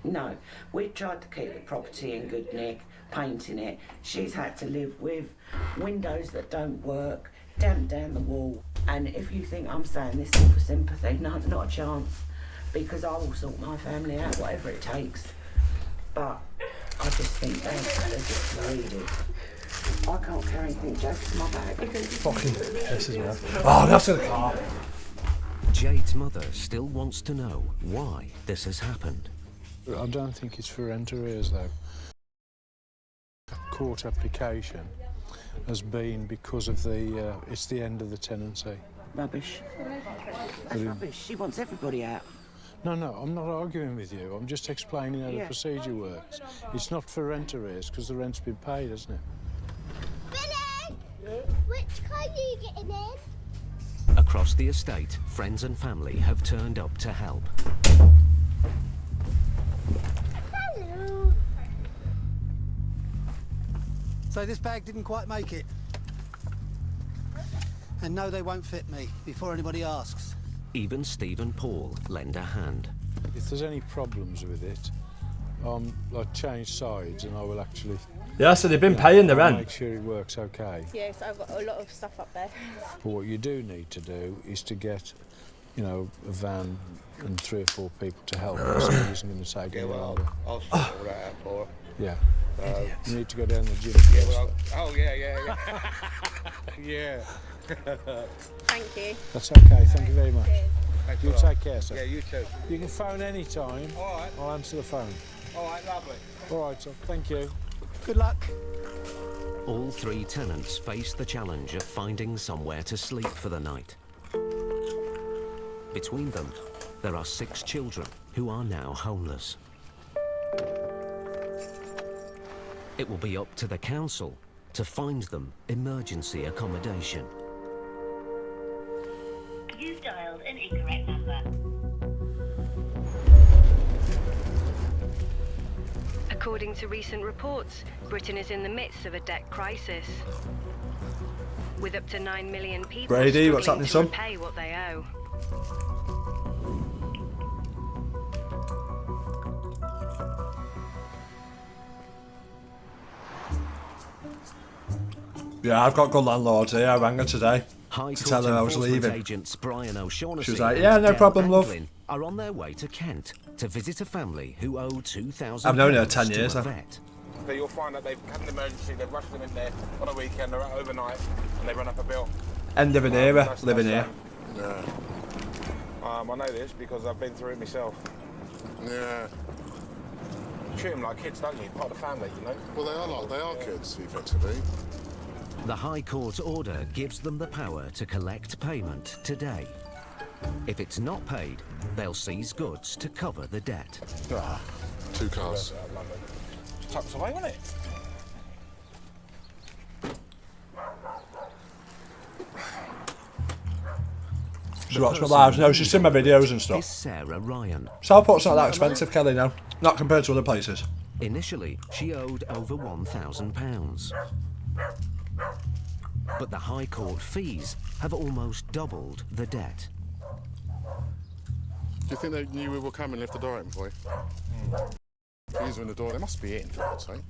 No, we've tried to keep the property in good nick, painting it. She's had to live with windows that don't work, damp down the wall. And if you think I'm saying this all for sympathy, no, not a chance. Because I will sort my family out, whatever it takes. But I just think they're just greedy. I can't carry anything, Jake's in my bag. Fucking pisses me off. Oh, that's in the car. Jade's mother still wants to know why this has happened. I don't think it's for rent arrears, though. Court application has been because of the, it's the end of the tenancy. Rubbish. That's rubbish. She wants everybody out. No, I'm not arguing with you. I'm just explaining how the procedure works. It's not for rent arrears because the rent's been paid, hasn't it? Billy! Yeah? Which car are you getting in? Across the estate, friends and family have turned up to help. Hello. So this bag didn't quite make it. And no, they won't fit me, before anybody asks. Even Steve and Paul lend a hand. If there's any problems with it, I'll change sides and I will actually... Yeah, so they've been paying the rent. Make sure it works okay. Yes, I've got a lot of stuff up there. But what you do need to do is to get, you know, a van and 3 or 4 people to help. Somebody isn't going to take any longer. I'll sort all that out for her. Yeah. You need to go down the gym. Yeah, well, yeah. Yeah. Thank you. That's okay, thank you very much. Thanks You a lot. take care, sir. Yeah, you too. You can phone any time. All right. I'll answer the phone. All right, lovely. All right, sir. Thank you. Good luck. All 3 tenants face the challenge of finding somewhere to sleep for the night. Between them, there are 6 children who are now homeless. It will be up to the council to find them emergency accommodation. You've dialed an incorrect number. According to recent reports, Britain is in the midst of a debt crisis, with up to 9 million people Brady, what's struggling happening, to son? repay what they owe. Yeah, I've got good landlords here. I rang her today High to tell Court her I was enforcement leaving. agents Brian O'Shaughnessy She was like, and yeah, no Dale problem, love. Anglin are on their way to Kent to visit a family who owe £2,000 I've known her 10 to years a now. vet. So you'll find that they've had an emergency, they've rushed them in there on a weekend, they're out overnight, and they run up a bill. End of an era, living here. Yeah. I know this because I've been through it myself. Yeah. You treat them like kids, don't you? Part of the family, you know? Well, they are kids, effectively. The High Court order gives them the power to collect payment today. If it's not paid, they'll seize goods to cover the debt. 2 cars. Tucks away, wasn't it? She watched my lives. No, she's seen my videos and Is stuff. Sarah Ryan. Southport's not that expensive, Kelly, now. Not compared to other places. Initially, she owed over £1,000. But the High Court fees have almost doubled the debt. Do you think they knew we were coming and left the door open for you? Keys are in the door. They must be in, for God's sake.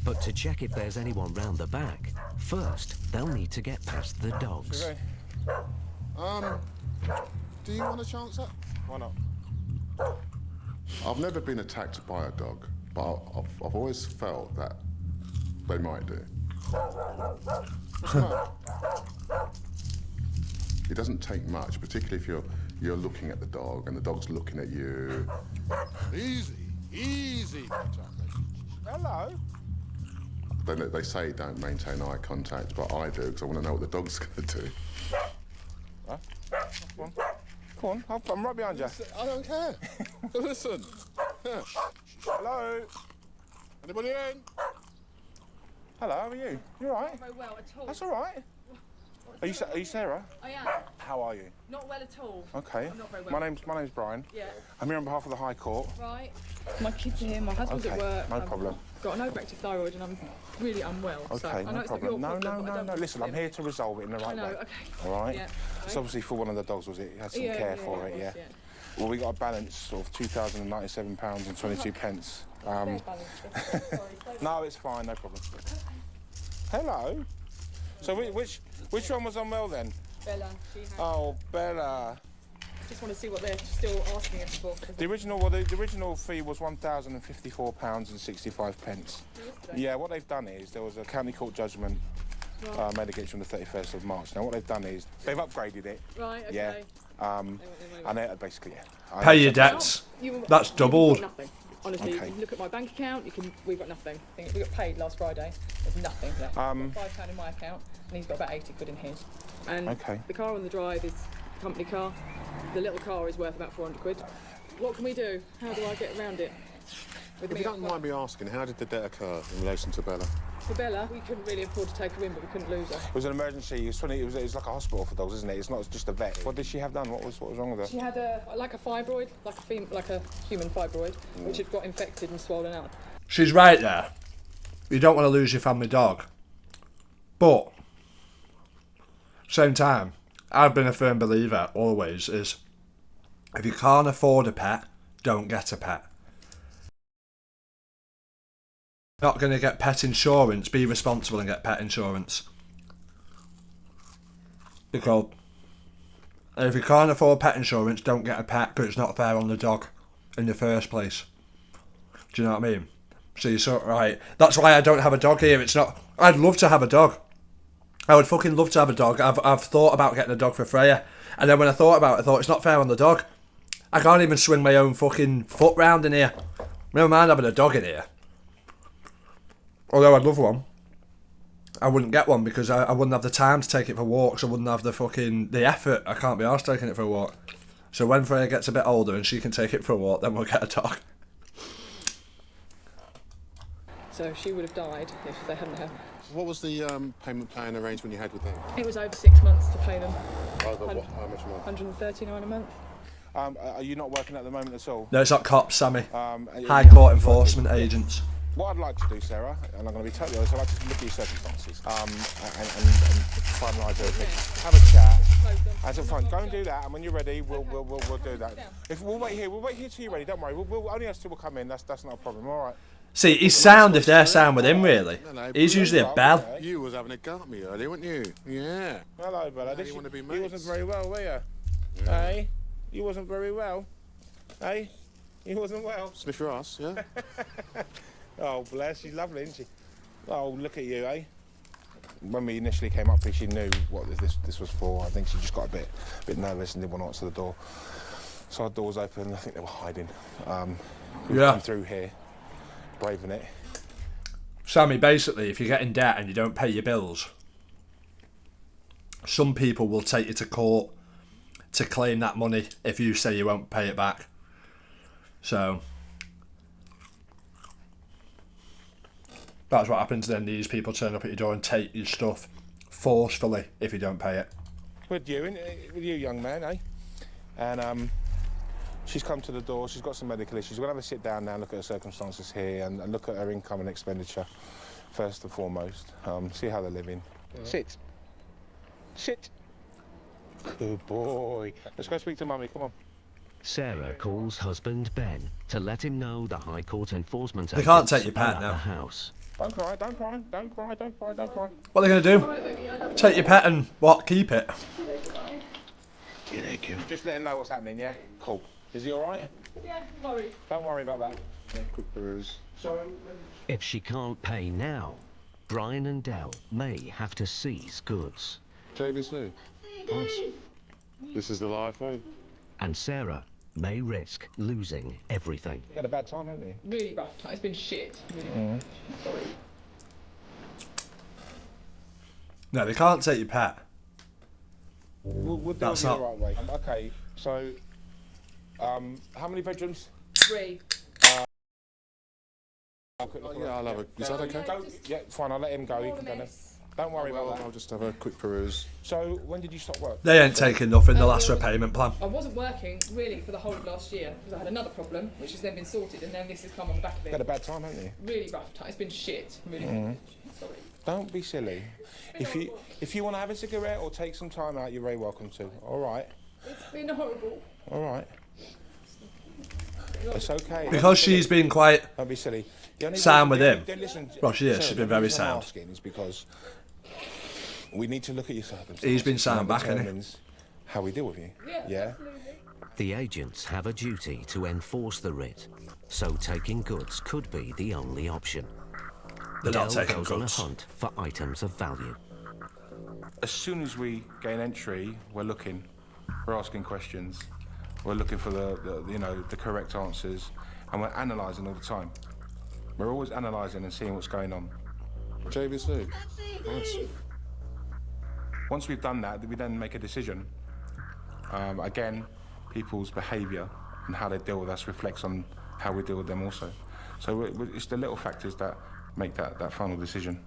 But to check if there's anyone round the back, first they'll need to get past the dogs. Okay. Do you want a chance at? Why not? I've never been attacked by a dog, but I've always felt that they might do. What's the matter? It doesn't take much, particularly if you're looking at the dog and the dog's looking at you. Easy. Hello? They say don't maintain eye contact, but I do because I want to know what the dog's going to do. Huh? Come on, I'm right behind you. I don't care. Listen. Yeah. Hello? Anybody in? Hello, how are you? You all right? Not very well at all. That's all right. Are you Sarah? I am. How are you? Not well at all. Okay. I'm not very well. My name's Brian. Yeah. I'm here on behalf of the High Court. Right. My kids are here, my husband's at work. No problem. I've got an overactive thyroid and I'm really unwell. So Okay, I know no it's problem. not your problem. No. Listen, I'm here to resolve it in the right I know, way. okay. All right? Yeah. It's obviously for one of the dogs, was it? You had some care for it, yeah. Well, we got a balance of £2,097 and 22 pence. No, it's fine, no problem. Hello. So which one was unwell then? Bella, she had... Oh, Bella. I just want to see what they're still asking us for. The original fee was £1,054 and 65 pence. Yeah, what they've done is there was a county court judgment made against you on the 31st of March. Now what they've done is they've upgraded it. Right, okay. Yeah. And they basically, Pay your debts. That's doubled. You've got nothing. Honestly, Okay. you can look at my bank account. We've got nothing. We got paid last Friday. There's nothing left. I've got £5 in my account, and he's got about 80 quid in his. And the car on the drive is a company car. The little car is worth about 400 quid. What can we do? How do I get around it? If you don't mind me asking, how did the debt occur in relation to Bella? For Bella, we couldn't really afford to take her in, but we couldn't lose her. It was an emergency. It was like a hospital for dogs, isn't it? It's not just a vet. What did she have done? What was wrong with her? She had a fibroid, like a human fibroid, which had got infected and swollen out. She's right there. You don't want to lose your family dog. But, same time, I've been a firm believer, always, is if you can't afford a pet, don't get a pet. Not going to get pet insurance, be responsible and get pet insurance. Because if you can't afford pet insurance, don't get a pet, because it's not fair on the dog in the first place. Do you know what I mean? So you're sort of right. That's why I don't have a dog here. It's not. I'd love to have a dog. I would fucking love to have a dog. I've thought about getting a dog for Freya, and then when I thought about it, I thought it's not fair on the dog. I can't even swing my own fucking foot round in here. Never mind having a dog in here. Although I'd love one, I wouldn't get one because I wouldn't have the time to take it for walks. I wouldn't have the effort. I can't be arsed taking it for a walk. So when Freya gets a bit older and she can take it for a walk, then we'll get a dog. So she would have died if they hadn't have. What was the payment plan arrangement you had with them? It was over 6 months to pay them. How much a month? 139 a month. Are you not working at the moment at all? No, it's not cops, Sammy. High Court enforcement agents. What I'd like to do, Sarah, and I'm going to be totally honest, I'd like to look at your circumstances and finalise everything. Have a chat. As a fine, go and do that, and when you're ready, we'll do that. We'll wait here till you're ready. Don't worry. We'll only us two will come in. That's not a problem. All right. See, he's sound if they're sound with him, really. He's usually a bell. You was having a go at me earlier, weren't you? Yeah. Hello, Bella. You want to be You mates? wasn't very well, were you? Yeah. Hey? You wasn't very well. Hey? You wasn't well. Sniff your ass, yeah? Oh, bless. She's lovely, isn't she? Oh, look at you, eh? When we initially came up here, she knew what this was for. I think she just got a bit nervous and didn't want to answer the door. So our door was open. I think they were hiding. We've come through here, braving it. Sammy, basically, if you get in debt and you don't pay your bills, some people will take you to court to claim that money if you say you won't pay it back. So that's what happens then. These people turn up at your door and take your stuff forcefully if you don't pay it. With you, young man, eh? And she's come to the door. She's got some medical issues. We'll have a sit down now, look at her circumstances here, and look at her income and expenditure first and foremost. See how they're living. Yeah. Sit. Good boy. Let's go speak to Mummy. Come on. Sarah calls husband Ben to let him know the High Court enforcement They can't take agents your pet are at now. the house. Don't cry, don't cry, don't cry, don't cry, don't cry. What are they going to do? Take your pet and what? Keep it? Just let him know what's happening, yeah? Cool. Is he all right? Yeah, worry. Don't worry about that. Yeah, quick bruise. If she can't pay now, Brian and Dell may have to seize goods. JVC. This is the life, eh? And Sarah may risk losing everything. You had a bad time, haven't you? Really rough time. It's been shit. Really. Sorry. No, they can't take your pet. We'll do That's it the not- right way. Okay, so how many bedrooms? 3. Yeah, I'll have a... Is that okay? Yeah, fine. I'll let him go. He can go now. Don't worry about that. I'll just have a quick peruse. So, when did you stop work? They ain't taking nothing, the last repayment plan. I wasn't working really for the whole of last year because I had another problem, which has then been sorted, and then this has come on the back of it. You had a bad time, haven't you? Really rough time. It's been shit. Really. Sorry. Don't be silly. If you want to have a cigarette or take some time out, you're very welcome to. All right. It's been horrible. All right. It's okay. Because she's been quite Don't be silly. sound with him. Listen, Well, she is. Sarah, She's been the very reason I'm sound. asking is because we need to look at your circumstances. He's been sound and back, hasn't he? determines how we deal with you. Yeah. The agents have a duty to enforce the writ, so taking goods could be the only option. They're not Dell taking goes on a goods. hunt for items of value. As soon as we gain entry, we're looking. We're asking questions. We're looking for the correct answers, and we're analysing all the time. We're always analysing and seeing what's going on. JVC. Nice. Once we've done that, we then make a decision. Again, people's behaviour and how they deal with us reflects on how we deal with them also. So it's the little factors that make that final decision.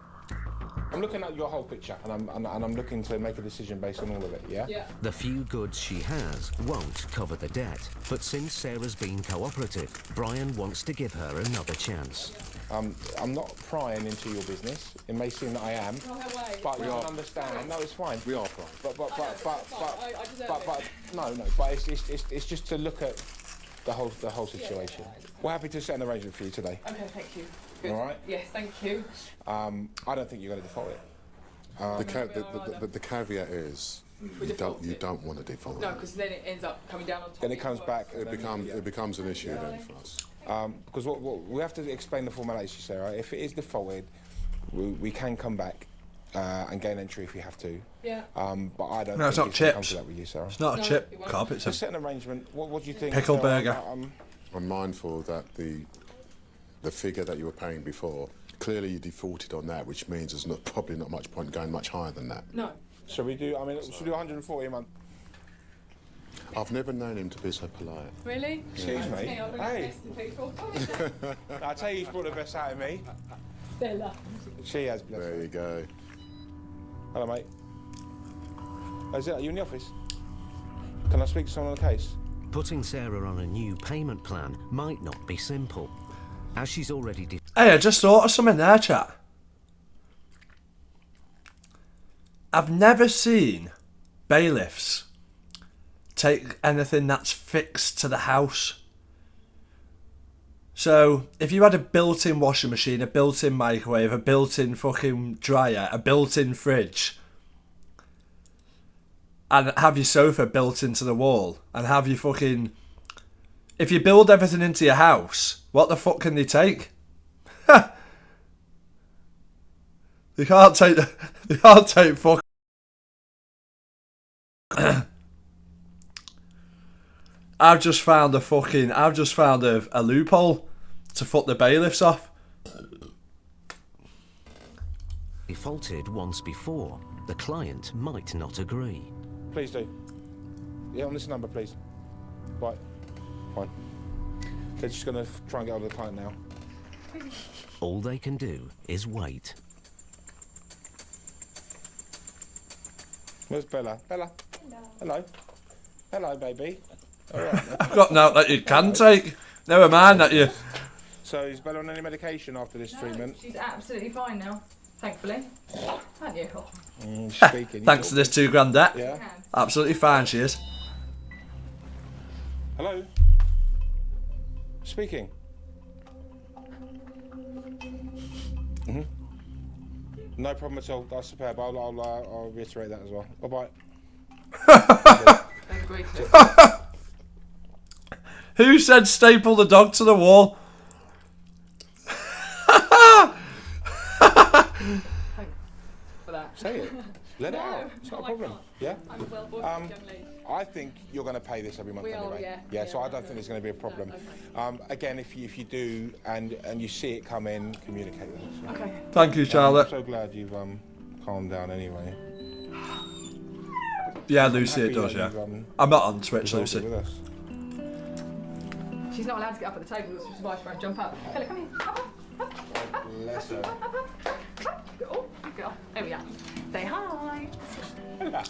I'm looking at your whole picture, and I'm looking to make a decision based on all of it. Yeah. The few goods she has won't cover the debt, but since Sarah's been cooperative, Brian wants to give her another chance. I'm not prying into your business. It may seem that I am, but you don't understand. No, it's fine. We are prying. But it's just to look at the whole situation. We're happy to set an arrangement for you today. Okay, thank you. Good. All right. Yes, thank you. I don't think you're going to default it. The caveat is you don't want to default. No, because then it ends up coming down on top. Then it comes back. It becomes an issue then for us. Because we have to explain the formalities, Sarah. If it is defaulted, we can come back and gain entry if we have to. Yeah. But I don't. No, it's think not it's gonna come chips. to that with you, Sarah. It's not a chip cup, it's Let's a set an arrangement. What do you think? pickle Sarah, burger. I'm mindful that the figure that you were paying before, clearly you defaulted on that, which means there's probably not much point going much higher than that. No. Shall we do? I mean, should we do 140 a month? I've never known him to be so polite. Really? Excuse me. Hey. I tell you, he's brought the best out of me. Stella. She has. Bless her. There you go. Hello, mate. Oh, are you in the office? Can I speak to someone on the case? Putting Sarah on a new payment plan might not be simple, as she's already Hey, I just thought of something there, chat. I've never seen bailiffs take anything that's fixed to the house. So, if you had a built-in washing machine, a built-in microwave, a built-in fucking dryer, a built-in fridge, and have your sofa built into the wall, and have your fucking... If you build everything into your house, what the fuck can they take? They can't take... They can't take fuck... I've just found a loophole to fuck the bailiffs off. defaulted once before. The client might not agree. Please do. Yeah, on this number, please. Right. Fine. They're just going to try and get hold of the client now. All they can do is wait. Where's Bella? Bella? Hello. Hello, baby. All right. I've got note that you can take. Never mind that you... So is Bella on any medication after this treatment? She's absolutely fine now, thankfully. Aren't you? Thanks to this £2,000 debt. Yeah. Absolutely fine, she is. Hello? Speaking. Mm-hmm. No problem at all. That's superb. I'll reiterate that as well. Bye-bye. Who said staple the dog to the wall? For that. Say it. Let it out. It's not a problem. Yeah? I'm a well-born young lady. I think you're going to pay this every month We are, anyway. yeah. So I don't think there's going to be a problem. Again, if you do and you see it come in, communicate with us. Okay. Thank you, Charlotte. I'm so glad you've calmed down anyway. Yeah, Lucy, it does, yeah. I'm not on Twitch, resolved Lucy. it with us. She's not allowed to get up at the table, which is why she won't jump up. Bella, come here. Up, up, up, up, Bless her. up, up, up. Oh, good girl. There we are. Say hi.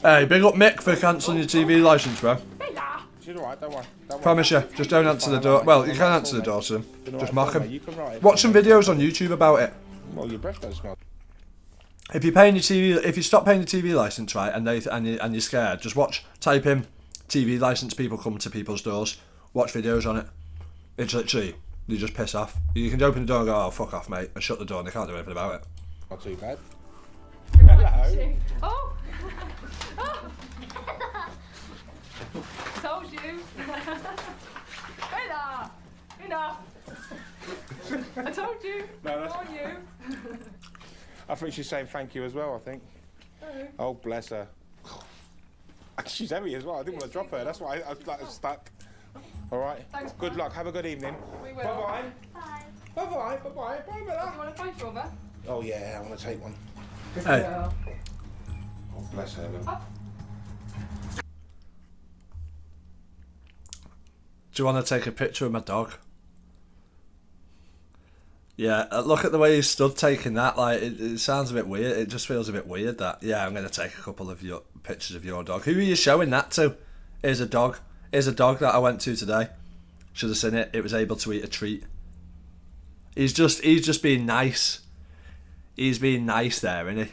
Hey, big up Mick for cancelling your TV licence, bro. She's alright, don't worry. Promise you, just don't answer the door. Well, you can answer the door to him. Just mock him. Watch some videos on YouTube about it. Well, your breath don't smell. If you're paying your TV, if you stop paying your TV license, right, and you're scared, just type in TV license. People come to people's doors. Watch videos on it. It's literally, you just piss off. You can open the door and go, oh fuck off, mate, and shut the door, and they can't do anything about it. Not too bad. Hello. Oh. Oh. Told you. Bella. Enough. I told you. No, that's... on you. I think she's saying thank you as well, I think. Oh, bless her. She's heavy as well. I didn't want to drop her. That's why I was stuck. All right. Thanks, good luck. Have a good evening. We will. Bye-bye. Bye. Bye-bye. Bye-bye. Bye, Bella. You want a photo of her? Oh, yeah. I want to take one. Hey. Oh, bless her. Oh. Do you want to take a picture of my dog? Yeah, look at the way he stood taking that. Like, it sounds a bit weird. It just feels a bit weird that, yeah, I'm going to take a couple of your pictures of your dog. Who are you showing that to? Here's a dog. Here's a dog that I went to today. Should have seen it. It was able to eat a treat. He's just being nice. He's being nice there, isn't he?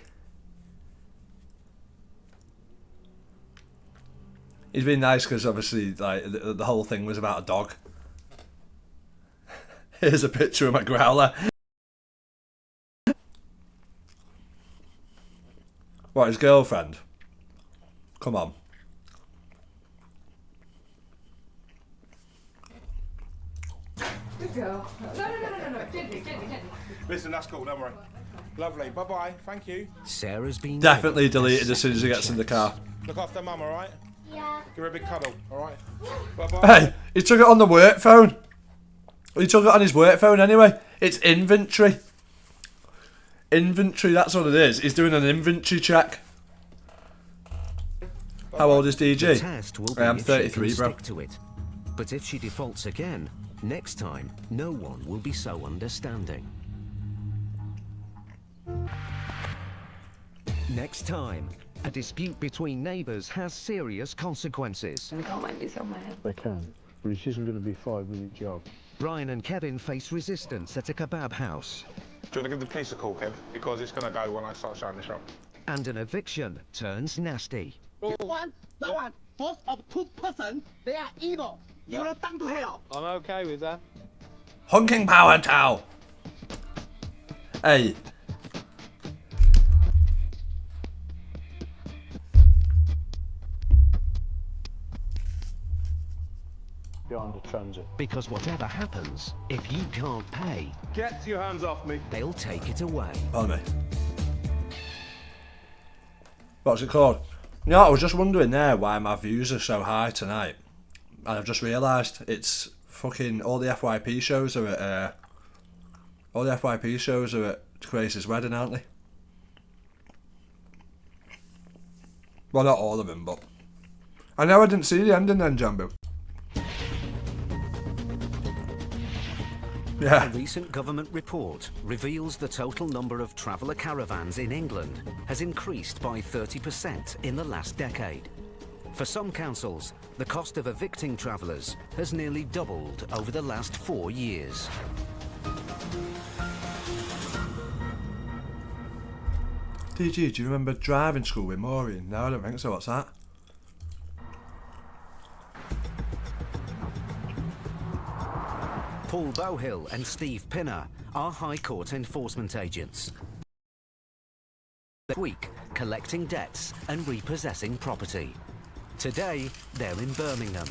He's being nice because obviously, like, the whole thing was about a dog. Here's a picture of my growler. What, his girlfriend? Come on. Good girl. No. Gently. Listen, that's cool. Don't worry. Lovely. Bye-bye. Thank you. Sarah's been Definitely deleted as soon as he gets in the car. Look after Mum, all right? Yeah. Give her a big cuddle, all right? Bye-bye. Hey, he took it on the work phone. He took it on his work phone anyway. It's inventory. Inventory, that's what it is. He's doing an inventory check. How old is DG? The test will be I am if 33, she can bro. stick to it. But if she defaults again, next time, no one will be so understanding. Next time, a dispute between neighbours has serious consequences. We can't make this on my head. They can, but it isn't going to be a 5-minute job. Brian and Kevin face resistance at a kebab house. Do you want to give the police a call, Kev? Because it's going to go when I start showing the shop. And an eviction turns nasty. That both of two persons, they are evil. You will come to hell. I'm okay with that. Honking power towel. Hey. Behind the transit. Because whatever happens, if you can't pay, Get your hands off me. they'll take it away. Pardon me. What's it called? You know, I was just wondering there why my views are so high tonight. And I've just realised it's fucking all the FYP shows are at Grace's wedding, aren't they? Well, not all of them, but I know I didn't see the ending then, Jambo. Yeah. A recent government report reveals the total number of traveller caravans in England has increased by 30% in the last decade. For some councils, the cost of evicting travellers has nearly doubled over the last 4 years. DG, do you remember driving school with Maureen? No, I don't think so. What's that? Paul Bowhill and Steve Pinner are High Court enforcement agents. This week, collecting debts and repossessing property. Today, they're in Birmingham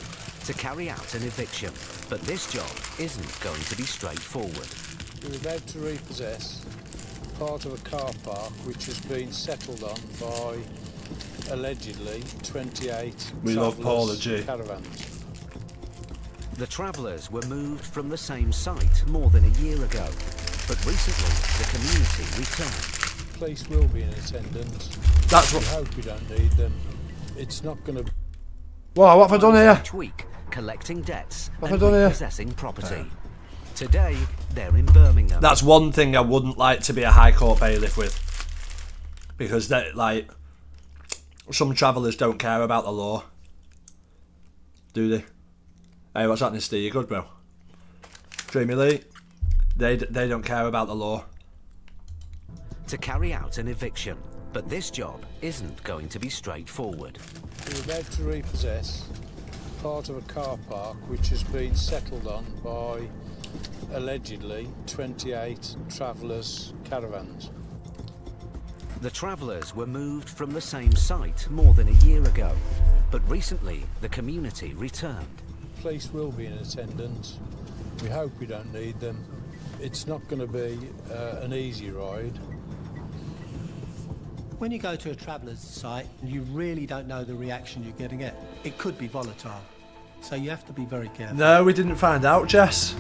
to carry out an eviction. But this job isn't going to be straightforward. We're about to repossess part of a car park which has been settled on by, allegedly, 28 We love Paul and G. caravans. The travellers were moved from the same site more than a year ago. But recently, the community returned. Police will be in attendance. That's what. We hope we don't need them. It's not going to. Whoa, what have I done here? Each week, collecting debts What and have I done here? repossessing property. Today, they're in Birmingham That's one thing I wouldn't like to be a High Court bailiff with, because they, like, some travellers don't care about the law, do they? Hey, what's happening, Steve? You good, bro? Dreamy Lee? They don't care about the law. To carry out an eviction, but this job isn't going to be straightforward. We're about to repossess part of a car park which has been settled on by, allegedly, 28 travellers' caravans. The travellers were moved from the same site more than a year ago, but recently the community returned. Police will be in attendance. We hope we don't need them. It's not going to be an easy ride. When you go to a traveller's site, you really don't know the reaction you're getting at. It could be volatile, so you have to be very careful. No, we didn't find out, Jess.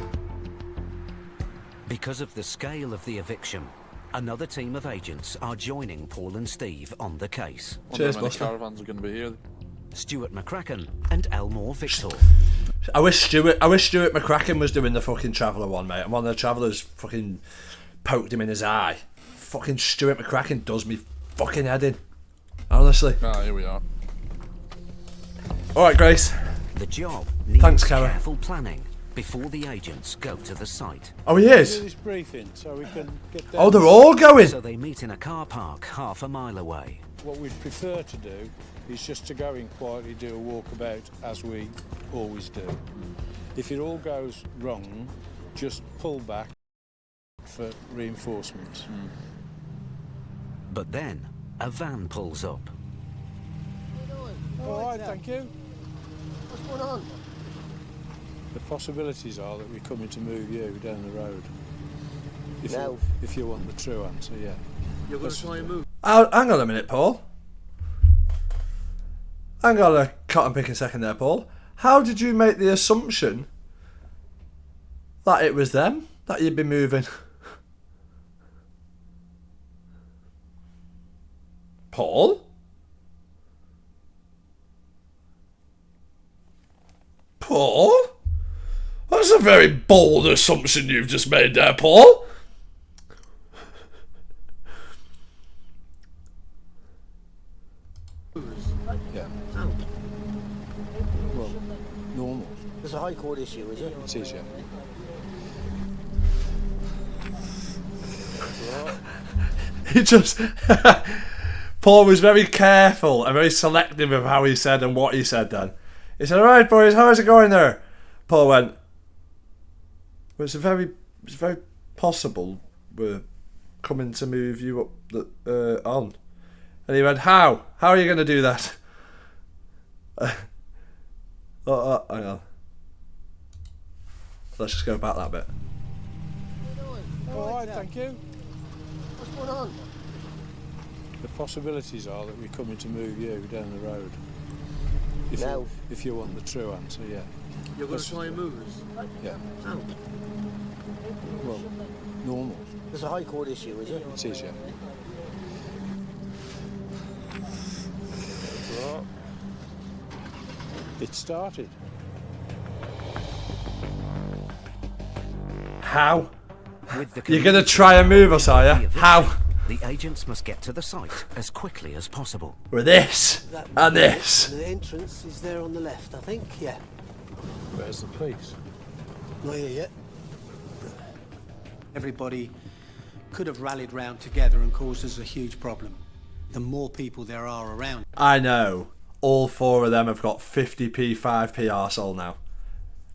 Because of the scale of the eviction, another team of agents are joining Paul and Steve on the case. Cheers, how many Buster. caravans are going to be here? Stuart McCracken and Elmore Victor. I wish Stuart McCracken was doing the fucking Traveller one, mate. And one of the travellers fucking poked him in his eye. Fucking Stuart McCracken does me fucking head in. Honestly. Ah, here we are. Alright, Grace. The job needs Thanks, Cara. careful planning before the agents go to the site. Oh, he is? Do this briefing so we can get Oh, down. they're all going. So they meet in a car park half a mile away. What we'd prefer to do is just to go in quietly, do a walkabout as we always do. If it all goes wrong, just pull back for reinforcements. But then a van pulls up. All right, thank you. What's going on? The possibilities are that we're coming to move you down the road. No. If you want the true answer, yeah. You're going to try and move? Hang on a minute, Paul. Hang on a cotton picking second there, Paul. How did you make the assumption that it was them that you'd be moving? Paul? Paul? That's a very bold assumption you've just made there, Paul. Yeah. Well, normal. There's a High Court issue, is it? It is, yeah. He just... Paul was very careful and very selective of how he said and what he said then. He said, alright boys, how's it going there? Paul went, well, it's very possible we're coming to move you up on. And he went, how? How are you going to do that? Hang on. Let's just go back that bit. All right, thank you. What's going on? The possibilities are that we're coming to move you down the road. If you want the true answer, yeah. You're going to try and move us? Yeah. Oh. Well, normal. There's a High Court issue, is it? It is, yeah. It started. How? With the You're going to try and move us, are you? How? The agents must get to the site as quickly as possible. With this and this. The entrance is there on the left, I think, yeah. Where's the police? Not here yet. Everybody could have rallied round together and caused us a huge problem. The more people there are around. I know. All four of them have got 50p, 5p arsehole now.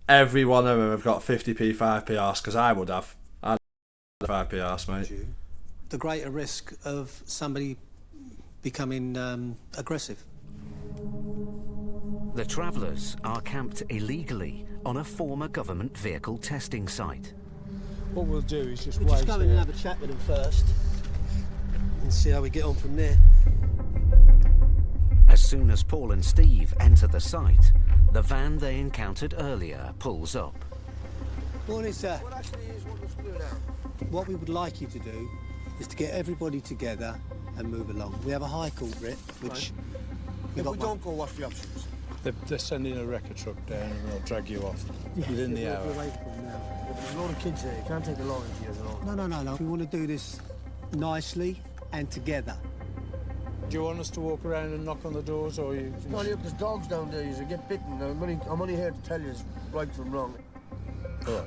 Every one of them have got 50p, 5p arse, because I would have. I'd have 5p arse, mate. The greater risk of somebody becoming aggressive. The travellers are camped illegally on a former government vehicle testing site. What we'll do is just We'll wait just go in and have a chat with them first and see how we get on from there. As soon as Paul and Steve enter the site, the van they encountered earlier pulls up. Morning, sir. What we would like you to do is to get everybody together and move along. We have a High Court writ, which... If we don't go, what's the options? They're sending a wrecker truck down and they'll drag you off within the hour. Away from now. There's a lot of kids here. You can't take the lot into yours alone. No. We want to do this nicely and together. Do you want us to walk around and knock on the doors, or you? No, look, there's dogs down there. You get bitten. I'm only here to tell you it's right from wrong. All right.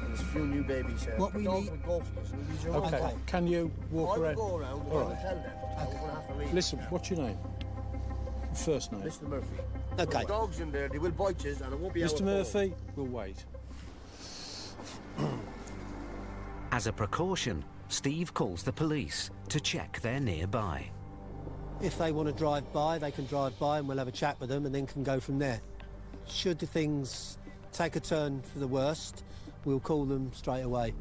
And there's a few new babies here. What the we dogs need- will go for you. So these are Okay. all- Can you walk I around? will go around. All I will right. tell them. We're going to have to leave. Listen, what's your name? First name. Mr. Murphy. Okay. There's dogs in there. They will bite you, and it won't be Mr. our fault. Murphy, we'll wait. As a precaution, Steve calls the police to check they're nearby. If they want to drive by, they can drive by and we'll have a chat with them and then can go from there. Should the things take a turn for the worst, we'll call them straight away.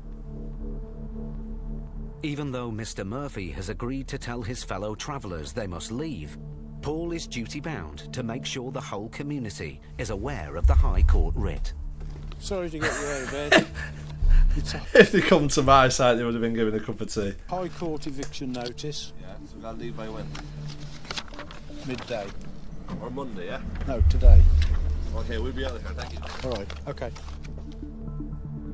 Even though Mr. Murphy has agreed to tell his fellow travellers they must leave, Paul is duty-bound to make sure the whole community is aware of the High Court writ. Sorry to get you out of bed. If they come to my site, they would have been given a cup of tea. High Court eviction notice. Yeah, so we've got to leave by when? Midday. Or Monday, yeah? No, today. Okay, we'll be out of here. Thank you. All right. Okay.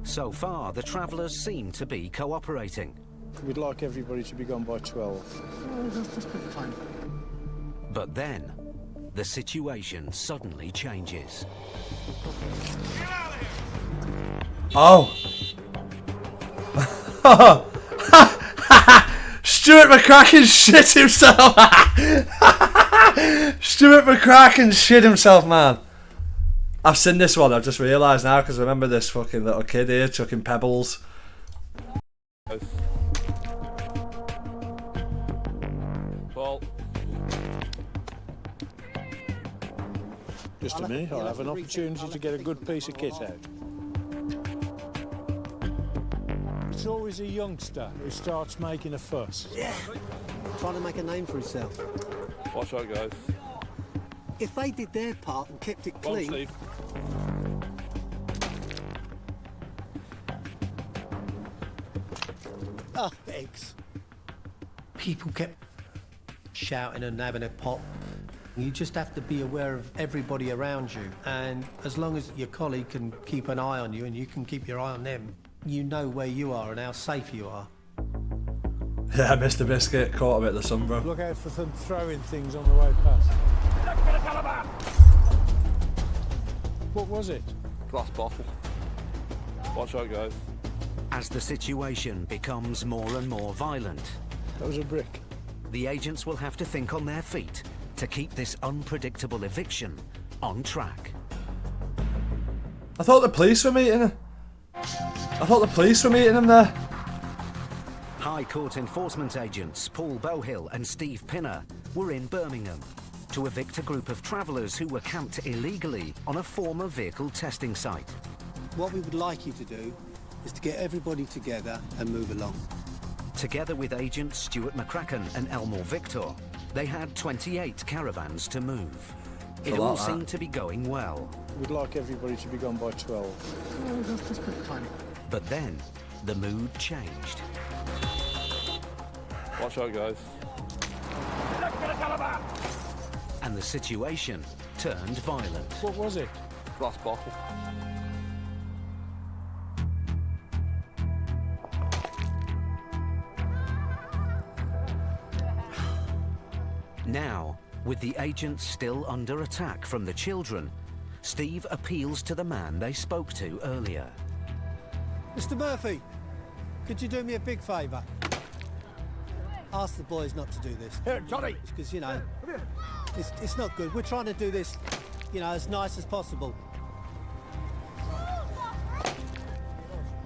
So far, the travellers seem to be cooperating. We'd like everybody to be gone by 12. That's plenty of time. But then, the situation suddenly changes. Oh. Stuart McCracken shit himself. Stuart McCracken shit himself, man. I've seen this one, I've just realised now, because I remember this fucking little kid here chucking pebbles. Paul. Just a minute, I'll have an opportunity to get a good piece of kit out. It's always a youngster who starts making a fuss. Yeah. Trying to make a name for himself. Watch out, guys. If they did their part and kept it Go on, clean... Steve. Oh, eggs. People kept shouting and having a pop. You just have to be aware of everybody around you, and as long as your colleague can keep an eye on you and you can keep your eye on them, you know where you are and how safe you are. Yeah, Mr. Biscuit caught a bit of the sun, bro. Look out for them throwing things on the way past. What was it? Glass bottle. Watch out, guys. As the situation becomes more and more violent, That was a brick. the agents will have to think on their feet to keep this unpredictable eviction on track. I thought the police were meeting him. I thought the police were meeting him there. High Court enforcement agents Paul Bowhill and Steve Pinner were in Birmingham to evict a group of travellers who were camped illegally on a former vehicle testing site. What we would like you to do is to get everybody together and move along. Together with agents Stuart McCracken and Elmore Victor, they had 28 caravans to move. It all seemed to be going well. We'd like everybody to be gone by 12. That's plenty of time. But then, the mood changed. Watch out, guys. And the situation turned violent. What was it? Glass bottle. Now, with the agents still under attack from the children, Steve appeals to the man they spoke to earlier. Mr. Murphy, could you do me a big favour? Ask the boys not to do this. Here, Johnny. Because, you know, it's not good. We're trying to do this, you know, as nice as possible.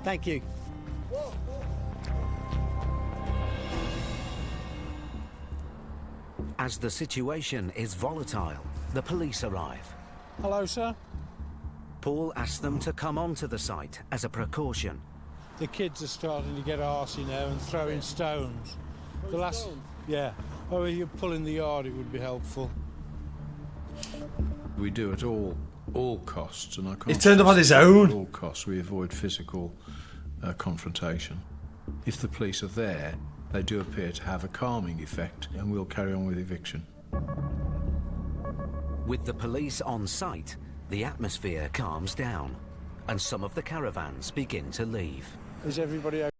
Thank you. As the situation is volatile, the police arrive. Hello, sir. Paul asks them to come onto the site as a precaution. The kids are starting to get arsey now and throwing stones. The last... Yeah. Oh, if you're pulling the yard, it would be helpful. We do at all costs, and I can't... He turned up on his own. At all costs, we avoid physical confrontation. If the police are there, they do appear to have a calming effect, and we'll carry on with eviction. With the police on site, the atmosphere calms down. and some of the caravans begin to leave. Is everybody okay?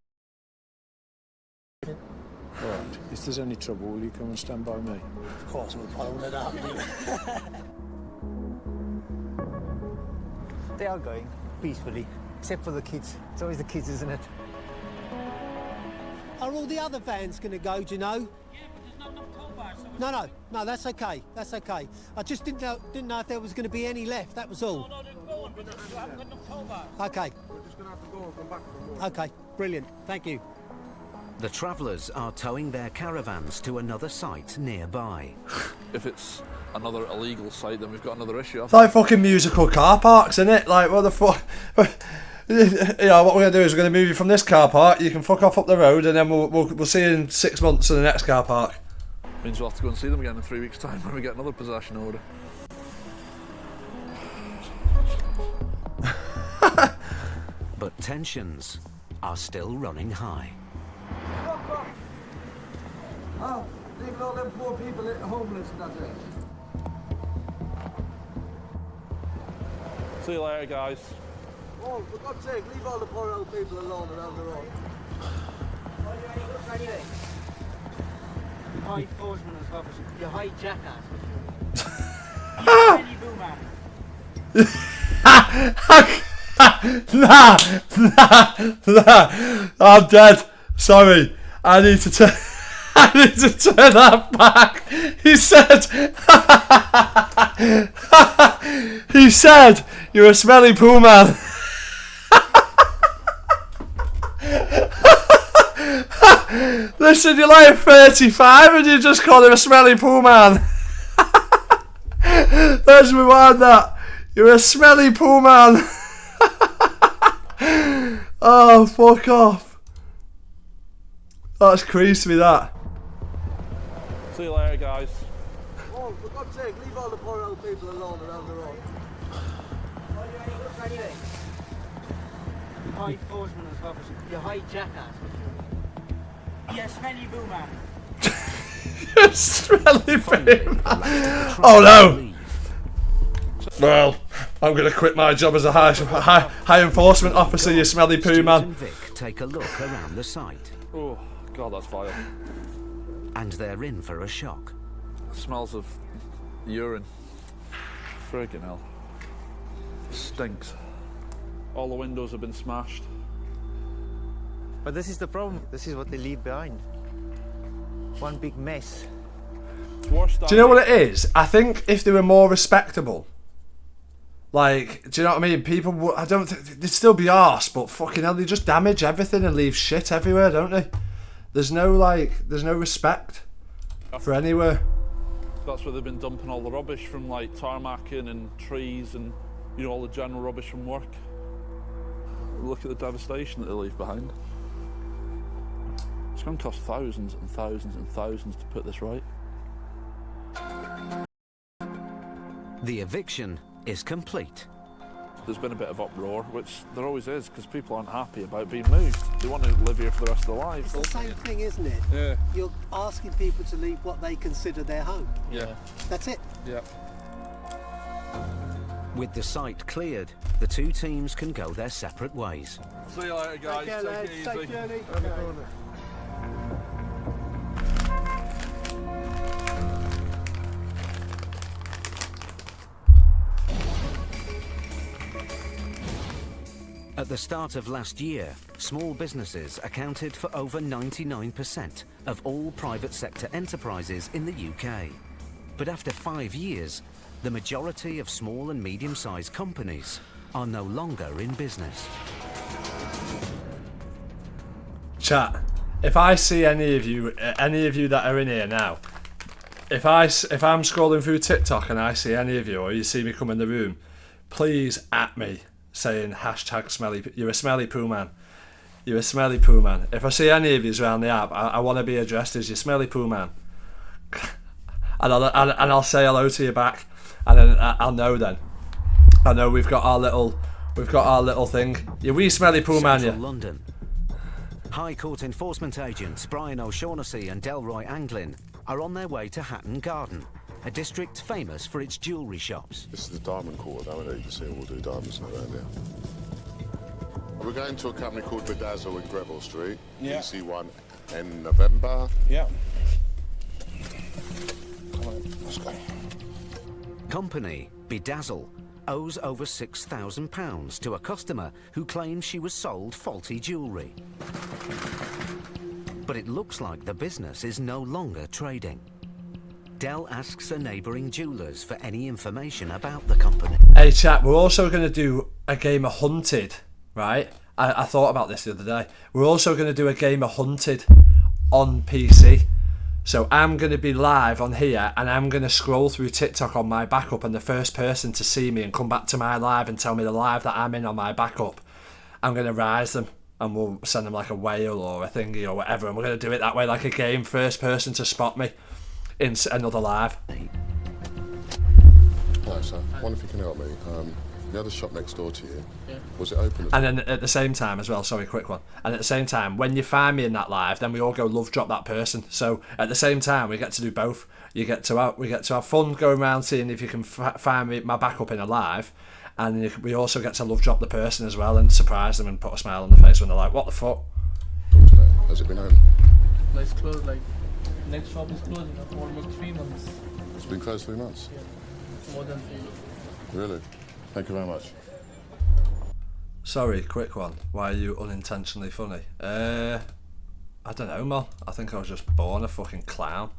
All right. If there's any trouble, will you come and stand by me? Of course, we'll follow it up. They are going peacefully, except for the kids. It's always the kids, isn't it? Are all the other vans going to go, do you know? Yeah, but there's not enough toll bars. No, that's okay. That's okay. I just didn't know if there was going to be any left, that was all. No, they're going, but we haven't got enough toll bars. Okay. We're just going to have to go and come back for more. Okay, brilliant. Thank you. The travellers are towing their caravans to another site nearby. If it's another illegal site, then we've got another issue. It's like fucking musical car parks, isn't it? Like, what the fuck? You know, what we're going to do is we're going to move you from this car park, you can fuck off up the road, and then we'll see you in 6 months in the next car park. Means we'll have to go and see them again in 3 weeks' time when we get another possession order. But tensions are still running high. Oh, leaving all them poor people homeless and that's it. See you later, guys. Oh, for God's sake, leave all the poor old people alone around the road. What are you any good for anything? High enforcement officer. You high jackass. Nah, I'm dead. Sorry, I need to turn that back. He said, you're a smelly poo man. Listen, you're like 35 and you just call him a smelly poo man. Let's rewind that. You're a smelly poo man. Oh, fuck off. That's crazy to me, that. See you later, guys. Oh, for God's sake, leave all the poor old people alone around the road. What are you any good for anything? High enforcement officer. You high jackass. Yeah, smelly boo man. Smelly poo man. Oh no. Well, I'm going to quit my job as a high enforcement officer, you smelly poo man. And Vic take a look around the site. Oh, God, that's vile. And they're in for a shock. It smells of urine. Friggin' hell. Stinks. All the windows have been smashed. But this is the problem. This is what they leave behind. One big mess. It's worse than... Do you know what it is? I think if they were more respectable, like, do you know what I mean? People would, I don't think, they'd still be arsed, but fucking hell, they just damage everything and leave shit everywhere, don't they? There's no, like, there's no respect for anywhere. That's where they've been dumping all the rubbish from, like, tarmacking and trees and, you know, all the general rubbish from work. Look at the devastation that they leave behind. It's going to cost thousands and thousands and thousands to put this right. The eviction is complete. There's been a bit of uproar, which there always is, because people aren't happy about being moved. They want to live here for the rest of their lives. It's the same thing, isn't it? Yeah. You're asking people to leave what they consider their home. Yeah. That's it. Yeah. With the site cleared, the two teams can go their separate ways. See you later, guys. Take care, Take it easy. Safe journey. At the start of last year, small businesses accounted for over 99% of all private sector enterprises in the UK. But after 5 years, the majority of small and medium-sized companies are no longer in business. Chat, if I see any of you that are in here now, if I'm scrolling through TikTok and I see any of you, or you see me come in the room, please at me saying hashtag smelly. You're a smelly poo man. You're a smelly poo man. If I see any of you around the app, I want to be addressed as your smelly poo man, and I'll say hello to you back, and then I'll know then. I know we've got our little thing. You wee smelly poo man, you. London. High Court enforcement agents Brian O'Shaughnessy and Delroy Anglin are on their way to Hatton Garden, a district famous for its jewellery shops. This is the diamond quarter, though, isn't it? You can see all the diamonds around here. We're going to a company called Bedazzle in Greville Street. Yeah. EC1 in November. Yeah. Come on, let's go. Company, Bedazzle, owes over £6,000 to a customer who claims she was sold faulty jewellery. But it looks like the business is no longer trading. Dell asks a neighbouring jewellers for any information about the company. Hey chat, we're also going to do a game of Hunted, right? I thought about this the other day. We're also going to do a game of Hunted on PC. So I'm going to be live on here and I'm going to scroll through TikTok on my backup, and the first person to see me and come back to my live and tell me the live that I'm in on my backup, I'm going to rise them and we'll send them like a whale or a thingy or whatever, and we're going to do it that way, like a game, first person to spot me in another live. Hello, sir. I wonder if you can help me. The other shop next door to you, was it open? And then at the same time as well, sorry, quick one. And at the same time, when you find me in that live, then we all go love drop that person. So at the same time, we get to do both. We get to have fun going around seeing if you can find me my backup in a live, and we also get to love drop the person as well and surprise them and put a smile on the face when they're like, "What the fuck?" Has it been open? No, it's closed. Like next shop is closing for almost 3 months. It's been closed 3 months. Yeah, more than 3 months. Really? Thank you very much. Sorry, quick one. Why are you unintentionally funny? I don't know, Mol. I think I was just born a fucking clown.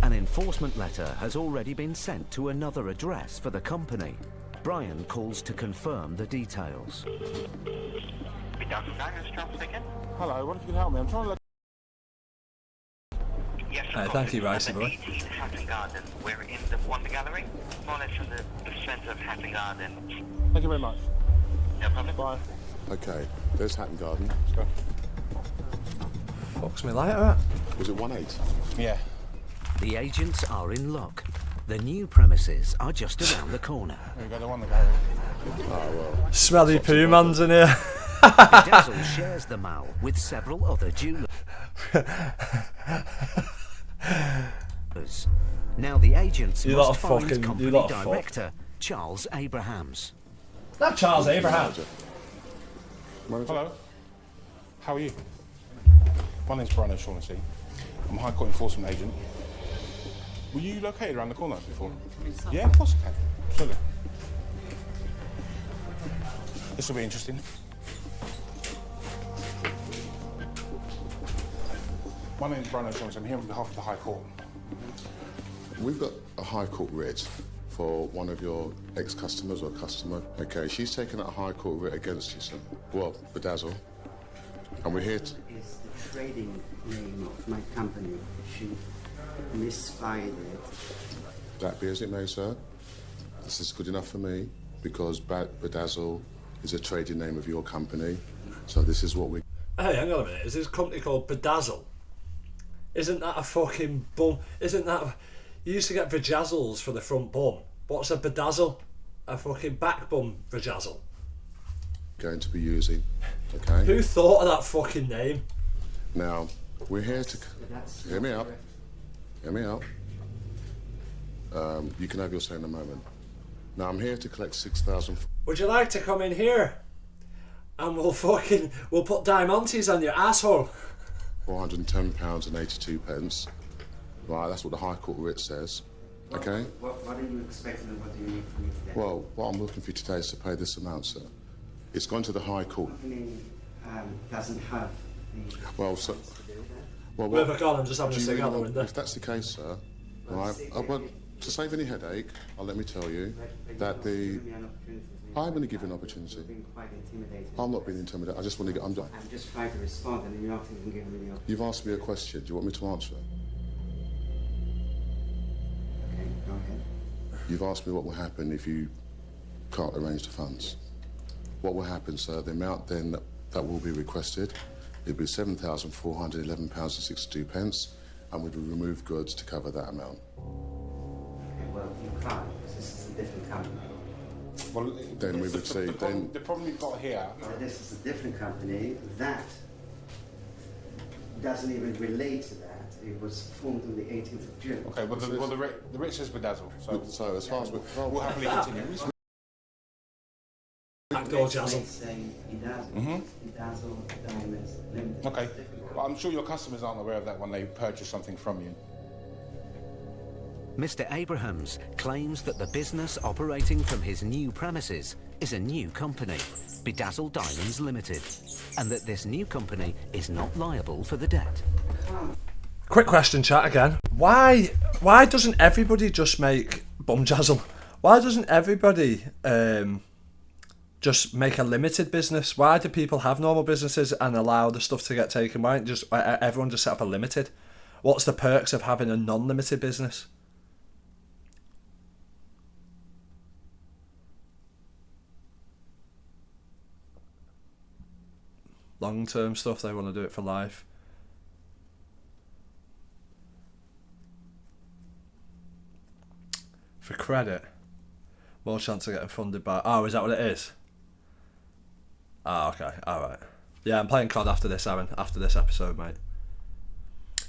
An enforcement letter has already been sent to another address for the company. Brian calls to confirm the details. Hello, what if you can help me? I'm trying to look. Thank you, Ricey boy. Hatton Garden. We're in the Wonder Gallery, more or less in the centre of Hatton Garden. Thank you very much. No problem. Bye. Okay, there's Hatton Garden. Let's go. Fuck's me lighter at? Was it 1-8? Yeah. The agents are in luck. The new premises are just around the corner. There we go, the Wonder Gallery. Oh, well. Smelly poo man's in here. Bedazzle shares the mall with several other jewelers. Now the agents must find company director Charles Abrahams. That Charles Abrahams. Hello. How are you? My name's Brian O'Shaughnessy. I'm a High Court enforcement agent. Were you located around the corner before? Yeah, of course I can. Absolutely. This will be interesting. My name's Brian O'Shaughnessy. I'm here on behalf of the High Court. We've got a High Court writ for one of your ex-customers or customer. Okay, she's taken out a High Court writ against you, sir. Well, Bedazzle. And we're here to... It's the trading name of my company. She misfired it. That be as it may, sir. This is good enough for me because Bedazzle is a trading name of your company. So this is what we... Hey, hang on a minute. Is this company called Bedazzle? Isn't that a fucking bum? Isn't that... You used to get vajazzles for the front bum. What's a bedazzle? A fucking back bum vajazzle. Going to be using, okay? Who thought of that fucking name? Now, we're here to... Hear me out. Hear me out. You can have your say in a moment. Now, I'm here to collect 6,000... Would you like to come in here? And we'll put diamantes on your asshole. £410.82. Right, that's what the High Court writ says. Okay? What are you expecting and what do you need from me today? Well, what I'm looking for you today is to pay this amount, sir. It's gone to the High Court. The company doesn't have the... Well, sir... Well, Where have I gone? I'm just having a cigar out the window. If that's the case, sir, right, well, to save any headache, let me tell you that the... I'm going to give you an opportunity. I'm not being intimidated. I just want to get... I'm just trying to respond and you're not even giving me the opportunity. You've asked me a question. Do you want me to answer it? Okay, go ahead. You've asked me what will happen if you can't arrange the funds. What will happen, sir, the amount then that will be requested, it'll be £7,411.62, and we will remove goods to cover that amount. Okay, well, you can't, because this is a different company. Well, then we would say... The problem you've got here... Well, this is a different company. That doesn't even relate to that. It was formed on the 18th of June. Okay, well, the writ says Bedazzle. So as far as we'll happily continue. Gorgeazzle. Okay. Well, I'm sure your customers aren't aware of that when they purchase something from you. Mr. Abrahams claims that the business operating from his new premises is a new company, Bedazzle Diamonds Limited, and that this new company is not liable for the debt. Quick question, chat again. Why doesn't everybody just make Bumjazzle? Why doesn't everybody just make a limited business? Why do people have normal businesses and allow the stuff to get taken? Why don't everyone just set up a limited? What's the perks of having a non-limited business? Long-term stuff, they want to do it for life. For credit, more chance of getting funded by... Oh, is that what it is? Ah, okay, alright. Yeah, I'm playing COD after this, Aaron, after this episode, mate.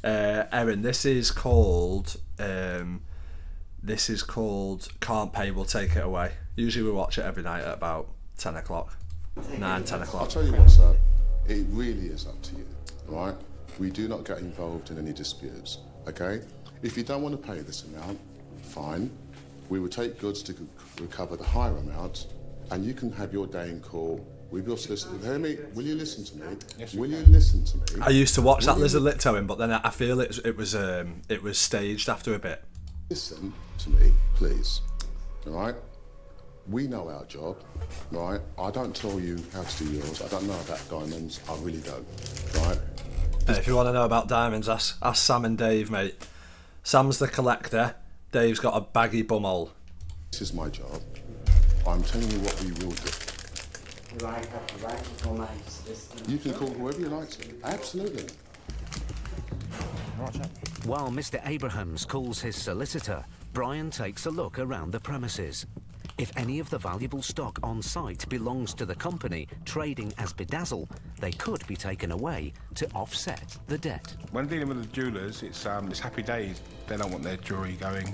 Erin, this is called Can't Pay, We'll Take It Away. Usually we watch it every night at about 10 o'clock. 9, 10 o'clock. I'll tell you what, sir. It really is up to you, right? We do not get involved in any disputes, okay? If you don't want to pay this amount, fine. We will take goods to recover the higher amount, and you can have your day in court with your solicitor. Hear me? Will you listen to me? Yes, will you listen to me? I used to watch that Lizard Lit Towing, but then I feel it was staged after a bit. Listen to me, please. All right? We know our job, right? I don't tell you how to do yours. I don't know about diamonds. I really don't, right? If you want to know about diamonds, ask Sam and Dave, mate. Sam's the collector. Dave's got a baggy bumhole. This is my job. I'm telling you what we will do. You can call whoever you like to. Absolutely. While Mr. Abrahams calls his solicitor, Brian takes a look around the premises. If any of the valuable stock on site belongs to the company trading as Bedazzle, they could be taken away to offset the debt. When dealing with the jewellers, it's happy days. They don't want their jewellery going.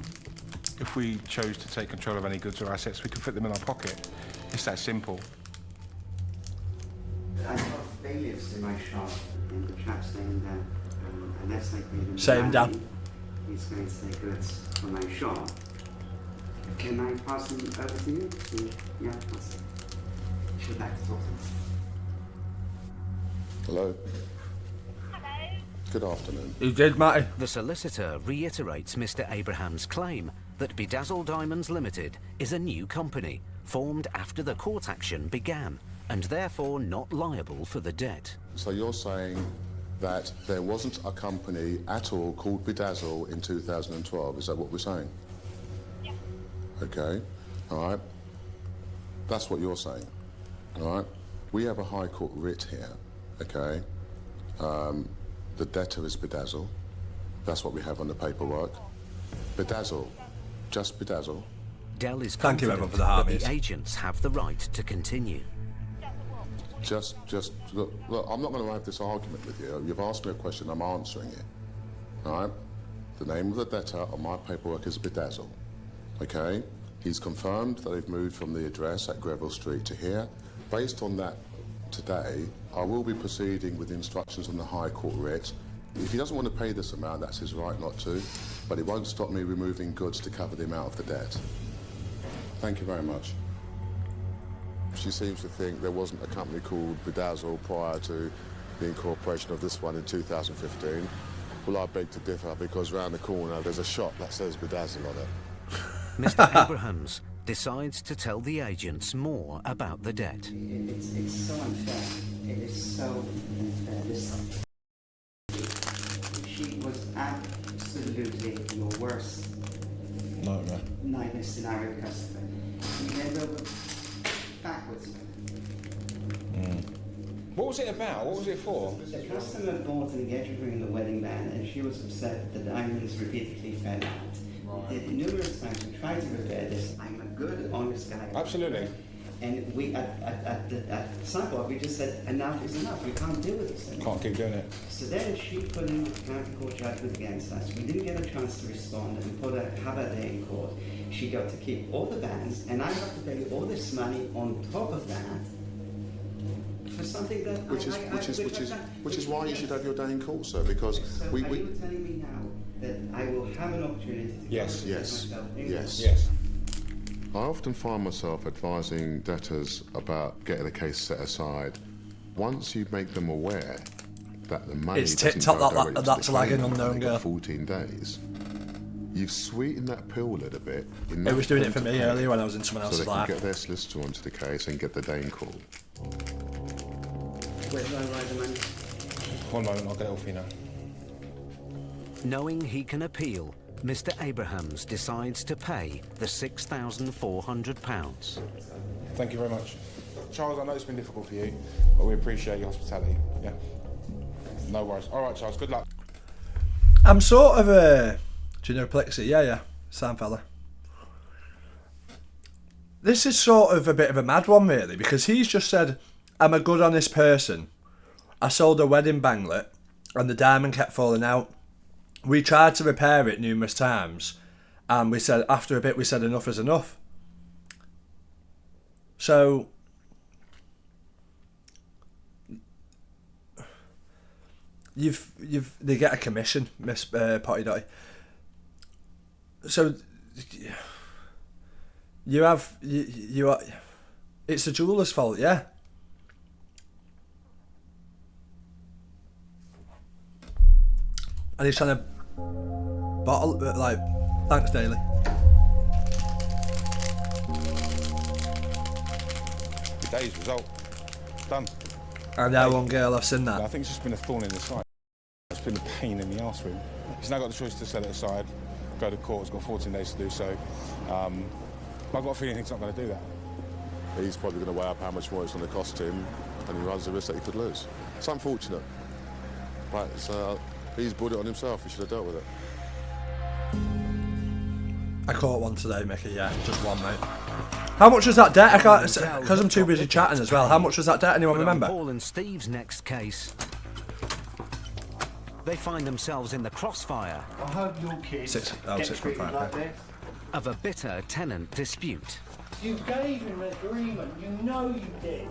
If we chose to take control of any goods or assets, we can put them in our pocket. It's that simple. I have bailiffs in my shop, and the chap saying that unless I pay them Same money, he's going to take goods from my shop. Can I pass them over to you? Yeah, pass. Should like to talk to him. Hello. Good afternoon. You did, Matty. The solicitor reiterates Mr. Abraham's claim that Bedazzle Diamonds Limited is a new company formed after the court action began and therefore not liable for the debt. So you're saying that there wasn't a company at all called Bedazzle in 2012? Is that what we're saying? Yeah. Okay. All right. That's what you're saying. All right. We have a High Court writ here. Okay. The debtor is Bedazzle. That's what we have on the paperwork. Bedazzle. Just Bedazzle. Dell is confident that the agents have the right to continue. Look, I'm not going to have this argument with you. You've asked me a question, I'm answering it. All right? The name of the debtor on my paperwork is Bedazzle. Okay? He's confirmed that they've moved from the address at Greville Street to here. Based on that, today, I will be proceeding with instructions on the High Court writ. If he doesn't want to pay this amount, that's his right not to, but it won't stop me removing goods to cover the amount of the debt. Thank you very much. She seems to think there wasn't a company called Bedazzle prior to the incorporation of this one in 2015. Well, I beg to differ, because round the corner there's a shop that says Bedazzle on it. Mr. Abrahams decides to tell the agents more about the debt. It's so unfair. It is so unfair. She was absolutely your worst nightmare scenario customer. You end up backwards. What was it about? What was it for? The customer bought an engagement ring in the wedding band, and she was upset that the diamonds repeatedly fell out. Numerous times we tried to repair this. I'm a good, honest guy. Absolutely. And we, at the sidewalk, we just said, enough is enough. We can't deal with this anymore. Can't keep doing it. So then she put in the county court judgment against us. We didn't get a chance to respond and have her day in court. She got to keep all the bands, and I have to pay all this money on top of that for something that which is why you should have your day in court, sir. Because so are you telling me now that I will have an opportunity to yes. I often find myself advising debtors about getting a case set aside. Once you make them aware that the money it's doesn't TikTok go directly that's to like the an payment, unknown they've got girl. 14 days. You've sweetened that pill a little bit. It was doing it for me earlier when I was in someone else's so they life. can get their solicitor onto the case and get the day in court. Where do I write the money? One moment, I'll get it all for you now. Knowing he can appeal, Mr. Abrahams decides to pay the £6,400. Thank you very much. Charles, I know it's been difficult for you, but we appreciate your hospitality, yeah? No worries. All right, Charles, good luck. I'm sort of a... Do you know Plexi? Yeah. Sam fella. This is sort of a bit of a mad one, really, because he's just said, I'm a good, honest person. I sold a wedding banglet, and the diamond kept falling out. We tried to repair it numerous times, and we said, after a bit, we said enough is enough. So... They get a commission, Miss Potty Dotty. So you are. It's the jeweller's fault, yeah. And he's trying to bottle like. Thanks, Daly. Your day's result. Done. I know one girl, I've seen that. I think it's just been a thorn in the side. It's been a pain in the arse for him. He's now got the choice to set it aside, go to court. He's got 14 days to do so. I've got a feeling he's not going to do that. He's probably going to weigh up how much more it's going to cost him, and he runs the risk that he could lose. It's unfortunate, but he's brought it on himself. He should have dealt with it. I caught one today, Mickey. Yeah, just one, mate. How much was that debt? I can't, because I'm too busy chatting as well. How much was that debt? Anyone remember? Paul and Steve's next case, they find themselves in the crossfire. I hope your kids get treated like this. Of a bitter tenant dispute. You gave him an agreement. You know you did.